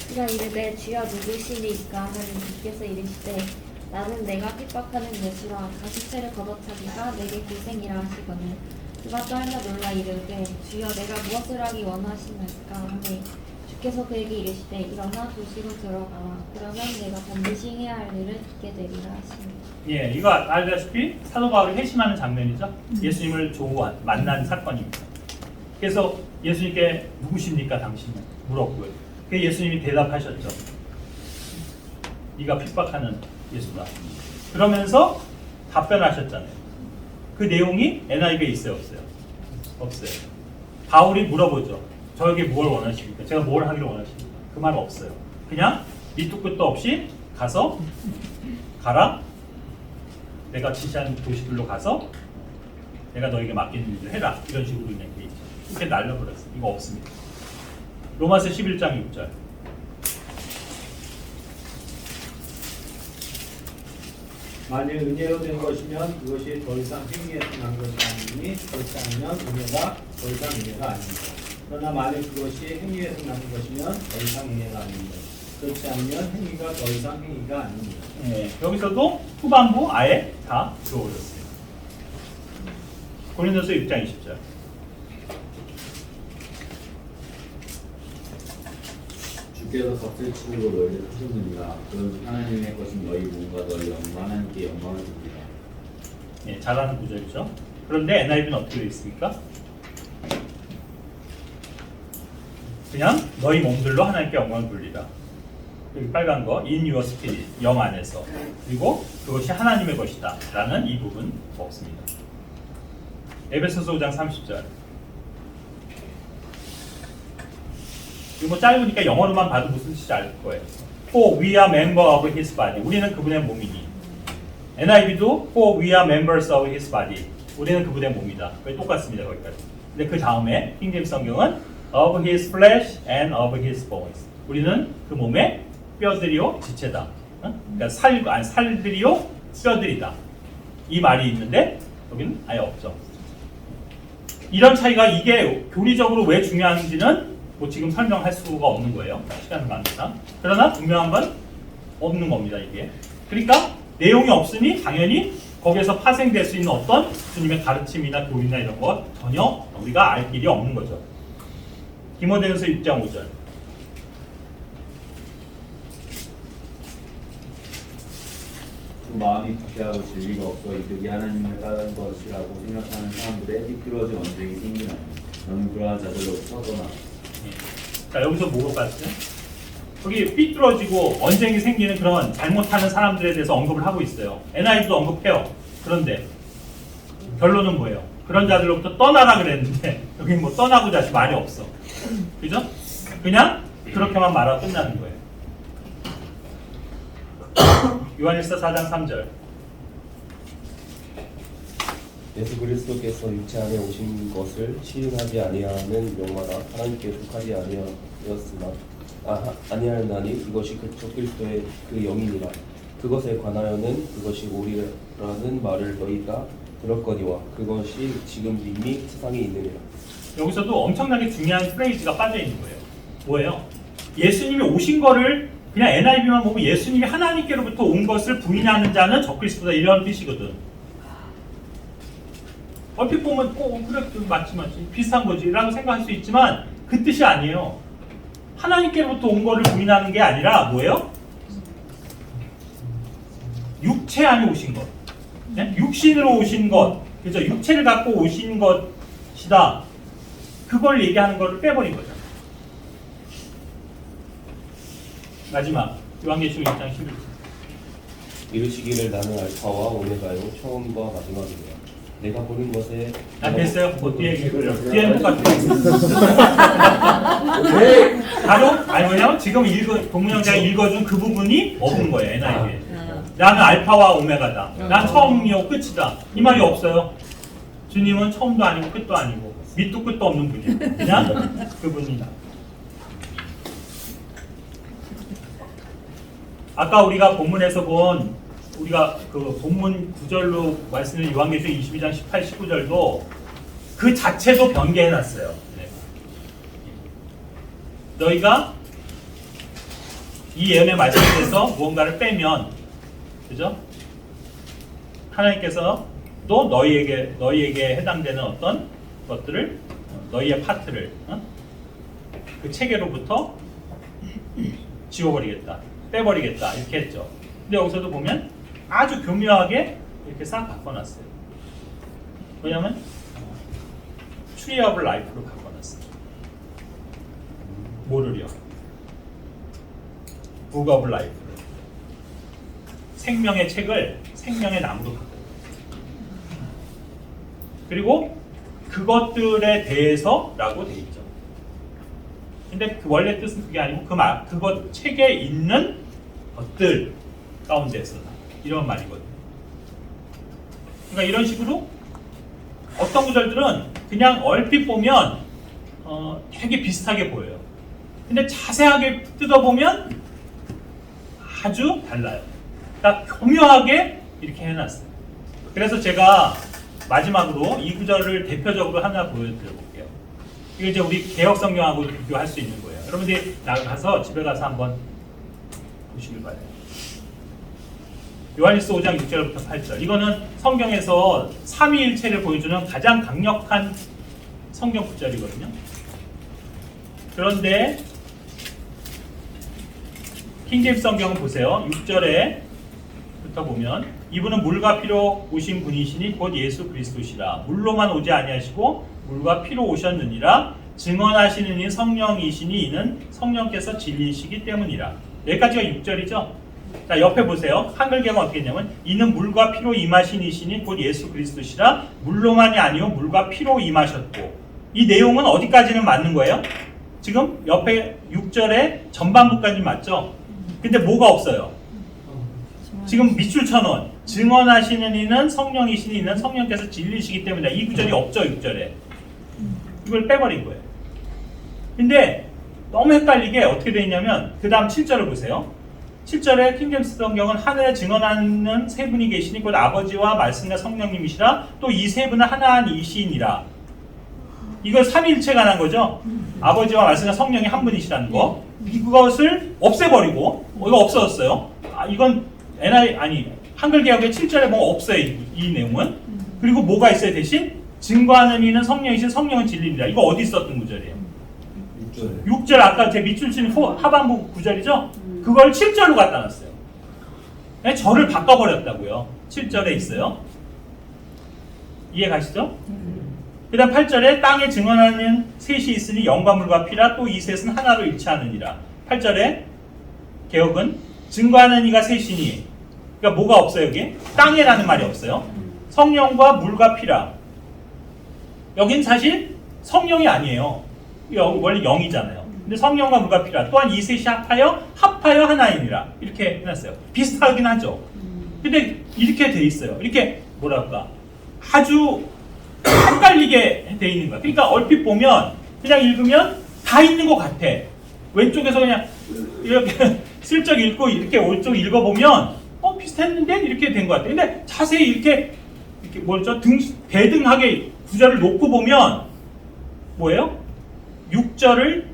그가 이르되 주여 누구시니까 하는 주께서 이르시되 나는 내가 핍박하는 예수라 가시체를 걷어차기가 내게 고생이라 하시거늘 그가 또 하나 놀라 이르되 주여 내가 무엇을 하기 원하시나이까 하매 주께서 그에게 이르시되 일어나 도시로 들어가라 그러면 내가 반드시 해야 할 일을 있게 되리라 하십니다. 예, 이거 알다시피 사도 바울이 회심하는 장면이죠. 예수님을 만난 사건입니다. 그래서 예수님께 누구십니까 당신은? 물었고요. 그 예수님이 대답하셨죠. 네가 핍박하는 예수다. 그러면서 답변하셨잖아요. 그 내용이 NIV에 있어요, 없어요? 없어요. 바울이 물어보죠. 저에게 뭘 원하십니까? 제가 뭘 하기를 원하십니까? 그 말 없어요. 그냥 밑도 끝도 없이 가라. 내가 지시한 도시들로 가서 내가 너에게 맡기는 일을 해라. 이런 식으로 그냥 돼 있죠. 이렇게 날려버렸어요. 이거 없습니다. 로마서 11장 6절. 만일 은혜로 된 것이면 그것이 더 이상 행위에서 난 것이 아니니 그렇지 않으면 은혜가 더 이상 은혜가 아닙니다. 그러나 만일 그것이 행위에서 나는 것이면 더 이상 은혜가 아닙니다. 그렇지 않으면 행위가 더 이상 행위가 아닙니다. 네, 여기서도 후반부 아예 다 들어오셨어요. 고린도서 6장 20절. 주께서 겉을 치우고 너희를 하셨느니라. 그건 하나님의 것인 너희 몸과 너희 영과 하나님께 영광을 줍니다. 네, 잘하는 구절이죠. 그런데 NIV는 어떻게 되어 있습니까? 그냥 너희 몸들로 하나님께 영광을 돌리라. 여기 빨간 거 in your spirit, 영 안에서. 그리고 그것이 하나님의 것이다 라는 이 부분 없습니다. 에베소서 5장 30절. 이거 뭐 짧으니까 영어로만 봐도 무슨 뜻인지 알 거예요. For we are member of his body. 우리는 그분의 몸이니. NIV도 For we are members of his body. 우리는 그분의 몸이다. 거의 똑같습니다. 거기까지. 근데 그 다음에 킹제임스 성경은 of his flesh and of his bones. 우리는 그 몸의 뼈들이요 지체다. 그러니까 살들이요 뼈들이다. 이 말이 있는데 여기는 아예 없죠. 이런 차이가 이게 교리적으로 왜 중요한지는 뭐 지금 설명할 수가 없는 거예요. 시간은 많으나. 그러나 분명한 건 없는 겁니다. 이게. 그러니까 내용이 없으니 당연히 거기에서 파생될 수 있는 어떤 주님의 가르침이나 교리나 이런 것 전혀 우리가 알 길이 없는 거죠. 디모데전서 1장 5절. 그 마음이 부패하고 진리가 없어 이들이 하나님을 따르는 것이라고 생각하는 사람들의 삐뚤어진 언쟁이 생기나니 너는 그러한 자들로부터 떠나. 자, 여기서 뭐가 봤어요? 여기 삐뚤어지고 언쟁이 생기는 그런 잘못하는 사람들에 대해서 언급을 하고 있어요. NIV도 언급해요. 그런데 결론은 뭐예요? 그런 자들로부터 떠나라 그랬는데 여기 뭐 떠나고 다시 말이 없어. 그죠? 그냥 그렇게만 말하고 끝나는 거예요. 요한일서 4장 3절. 예수 그리스도께서 육체 안에 오신 것을 시인하지 아니하는 영마다 하나님께 속하지 아니하였으나 아니하였나니 이것이 저 그리스도의 그 영이니라. 그것에 관하여는 그것이 오리라는 말을 너희가 들었거니와 그것이 지금 이미 세상에 있느니라. 여기서도 엄청나게 중요한 프레이즈가 빠져 있는 거예요. 뭐예요? 예수님이 오신 거를 그냥 NIV만 보면 예수님이 하나님께로부터 온 것을 부인하는 자는 적그리스도다 이런 뜻이거든. 얼핏 보면 그래 맞지 비슷한 거지 라고 생각할 수 있지만 그 뜻이 아니에요. 하나님께로부터 온 거를 부인하는 게 아니라 뭐예요? 육체 안에 오신 것, 네? 육신으로 오신 것, 그죠? 육체를 갖고 오신 것이다. 그걸 얘기하는 거를 빼버린 거죠. 마지막 요한계시록 1장 11절. 이르시기를 나는 알파와 오메가요 처음과 마지막이니라. 내가 보는 것에 됐어요. 뭐 뒤에 얘기해요. 뒤에는 똑같아요. 바로 아니 뭐냐면 지금 동문영장이 읽어준 그 부분이 없는 거예요. NIV에. 나는 알파와 오메가다. 난 처음이요 끝이다. 이 말이 없어요. 주님은 처음도 아니고 끝도 아니고 밑도 끝도 없는 분이에요. 그냥 그분이다. 아까 우리가 본문에서 우리가 그 본문 구절로 말씀드린 요한계시록 22장 18, 19절도 그 자체도 변개해놨어요. 네. 너희가 이 예언의 말씀에서 무언가를 빼면, 그죠? 하나님께서 또 너희에게 해당되는 어떤 것들을, 너희의 파트를, 그 체계로부터 지워버리겠다, 빼버리겠다, 이렇게 했죠. 근데 여기서도 보면 아주 교묘하게 이렇게 싹 바꿔놨어요. 왜냐면 트리 오브 라이프로 바꿔놨어요. 뭐를요? 북 오브 라이프로. 생명의 책을 생명의 나무로 바꿔놨어요. 그리고 그것들에 대해서라고 돼 있죠. 근데 그 원래 뜻은 그게 아니고 그것 책에 있는 것들 가운데서다. 이런 말이거든요. 그러니까 이런 식으로 어떤 구절들은 그냥 얼핏 보면 되게 비슷하게 보여요. 근데 자세하게 뜯어보면 아주 달라요. 그러니까 교묘하게 이렇게 해놨어요. 그래서 제가 마지막으로 이 구절을 대표적으로 하나 보여드려볼게요. 이게 이제 우리 개혁성경하고 비교할 수 있는 거예요. 여러분들이 나가서 집에 가서 한번 보시길 바래요. 요한일서 5장 6절부터 8절. 이거는 성경에서 삼위일체를 보여주는 가장 강력한 성경 구절이거든요. 그런데 킹제임스 성경을 보세요. 6절에부터 보면 이분은 물과 피로 오신 분이시니 곧 예수 그리스도시라. 물로만 오지 아니하시고 물과 피로 오셨느니라. 증언하시는 이 성령이시니 이는 성령께서 진리시기 때문이라. 여기까지가 6절이죠. 자, 옆에 보세요. 한글 개가 어떻게 했냐면 이는 물과 피로 임하신 이시니 곧 예수 그리스도시라. 물로만이 아니요 물과 피로 임하셨고. 이 내용은 어디까지는 맞는 거예요? 지금 옆에 6절에 전반부까지 맞죠? 근데 뭐가 없어요? 지금 밑줄 쳐놓은 증언하시는 이는 성령이시니 이는 성령께서 진리시기 때문이다. 이 구절이 없죠, 6절에. 이걸 빼버린 거예요. 근데 너무 헷갈리게 어떻게 되어 있냐면 그 다음 7절을 보세요. 7절에 킹제임스 성경은 하늘에 증언하는 세 분이 계시니 곧 아버지와 말씀과 성령님이시라. 또 이 세 분은 하나한 이시이니라. 이거 삼위일체가 난 거죠. 아버지와 말씀과 성령이 한 분이시라는 거. 이것을 없애버리고 이거 없어졌어요. 이건 한글 개혁의 7절에 뭐 없어요. 이 내용은. 그리고 뭐가 있어요 대신? 증거하는 이는 성령이신 성령은 진리입니다. 이거 어디 썼던 구절이에요? 6절 아까 제 밑줄 치는 하반부 구절이죠? 그걸 7절로 갖다 놨어요. 절을 바꿔버렸다고요. 7절에 있어요. 이해 가시죠? 그 다음 8절에 땅에 증언하는 셋이 있으니 영과 물과 피라 또 이 셋은 하나로 일치하느니라. 8절에 개혁은 증거하는 이가 셋이니 그러니까 뭐가 없어요 여기? 땅에라는 말이 없어요. 성령과 물과 피라. 여긴 사실 성령이 아니에요. 원래 영이잖아요. 근데 성령과 물과 피라 또한 이 셋이 합하여 하나이니라. 이렇게 해놨어요. 비슷하긴 하죠. 근데 이렇게 돼 있어요. 이렇게 뭐랄까 아주 헷갈리게 돼 있는 거야. 그러니까 얼핏 보면 그냥 읽으면 다 있는 것 같아. 왼쪽에서 그냥 이렇게 슬쩍 읽고 이렇게 오른쪽 읽어보면 비슷했는데 이렇게 된 것 같아. 근데 자세히 이렇게 뭐죠? 대등하게 구절을 놓고 보면 뭐예요? 6절을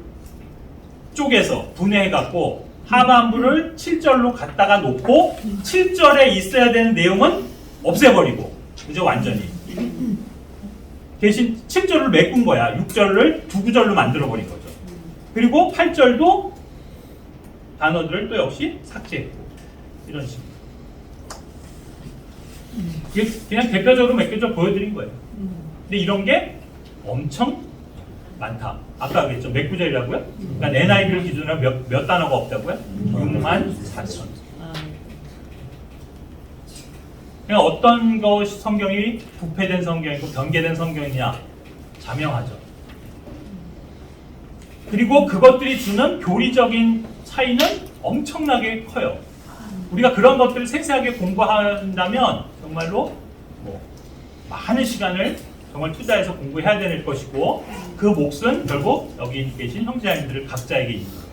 쪼개서 분해해갖고 하반부를 7절로 갖다가 놓고 7절에 있어야 되는 내용은 없애버리고 그죠? 완전히 대신 7절을 메꾼 거야. 6절을 두 구절로 만들어버린 거죠. 그리고 8절도 단어들을 또 역시 삭제했고 이런 식으로 이게 그냥 대표적으로 몇 개 좀 보여드린 거예요. 근데 이런 게 엄청 많다. 아까 그랬죠. 몇 구절이라고요? 그러니까 NIV를 기준으로 몇 단어가 없다고요? 64,000. 그냥 어떤 것이 성경이 부패된 성경이고 변개된 성경이냐 자명하죠. 그리고 그것들이 주는 교리적인 차이는 엄청나게 커요. 우리가 그런 것들을 세세하게 공부한다면 정말로 많은 시간을 정말 투자해서 공부해야 될 것이고 그 몫은 결국 여기 계신 형제자매들 각자에게 있는 거예요.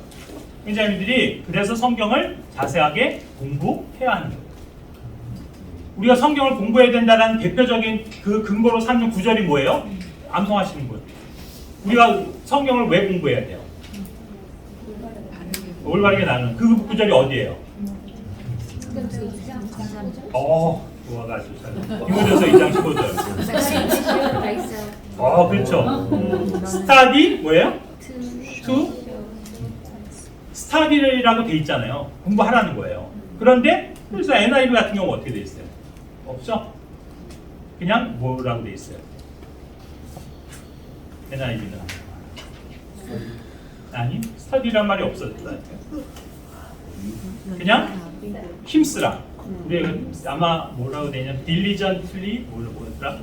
형제자매들이 그래서 성경을 자세하게 공부해야 하는 거예요. 우리가 성경을 공부해야 된다는 대표적인 그 근거로 삼는 구절이 뭐예요? 암송하시는 분. 우리가 성경을 왜 공부해야 돼요? 올바르게 나누는 그 구절이 어디예요? 좋아가지고 디모데후서 2장 15절. 다 있어요. 그렇죠. 스타디 뭐예요? 투 스타디라고 돼 있잖아요. 공부하라는 거예요. 그런데 그래서 NIV 같은 경우 어떻게 돼 있어요? 없죠? 그냥 뭐라고 돼 있어요? NIV는 아니 스터디란 말이 없었다니까요. 그냥 힘쓰라. 근데 아마 뭐라고 되냐면 diligently 뭐였더라?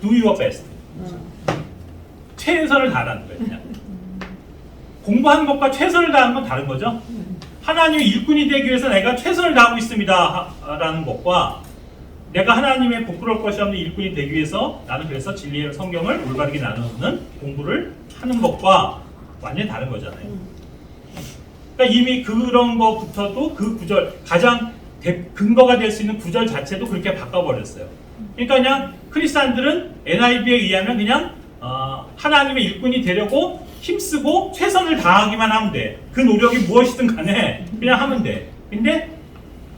do your best. 최선을 다하는 거예요. 그냥 공부하는 것과 최선을 다하는 건 다른 거죠. 하나님의 일꾼이 되기 위해서 내가 최선을 다하고 있습니다 라는 것과 내가 하나님의 부끄러울 것이 없는 일꾼이 되기 위해서 나는 그래서 진리의 성경을 올바르게 나누는 공부를 하는 것과 완전히 다른 거잖아요. 그러니까 이미 그런 거부터도 그 구절 가장 근거가 될 수 있는 구절 자체도 그렇게 바꿔버렸어요. 그러니까 그냥 크리스찬들은 NIV에 의하면 그냥 하나님의 일꾼이 되려고 힘쓰고 최선을 다하기만 하면 돼. 그 노력이 무엇이든 간에 그냥 하면 돼. 근데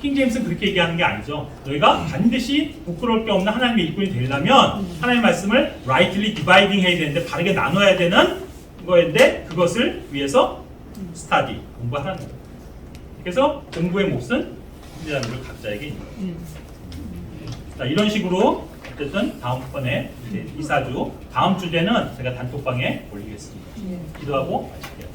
킹제임스는 그렇게 얘기하는 게 아니죠. 너희가 반드시 부끄러울 게 없는 하나님의 일꾼이 되려면 하나님의 말씀을 rightly dividing 해야 되는데 바르게 나눠야 되는 거인데 그것을 위해서 study, 공부하라는 거예요. 그래서 공부의 몫은 형제자매들 각자에게 있는 거예요. 자, 이런 식으로 어쨌든 다음번에 이제 2, 4주 다음 주제는 제가 단톡방에 올리겠습니다. 기도하고 마칠게요.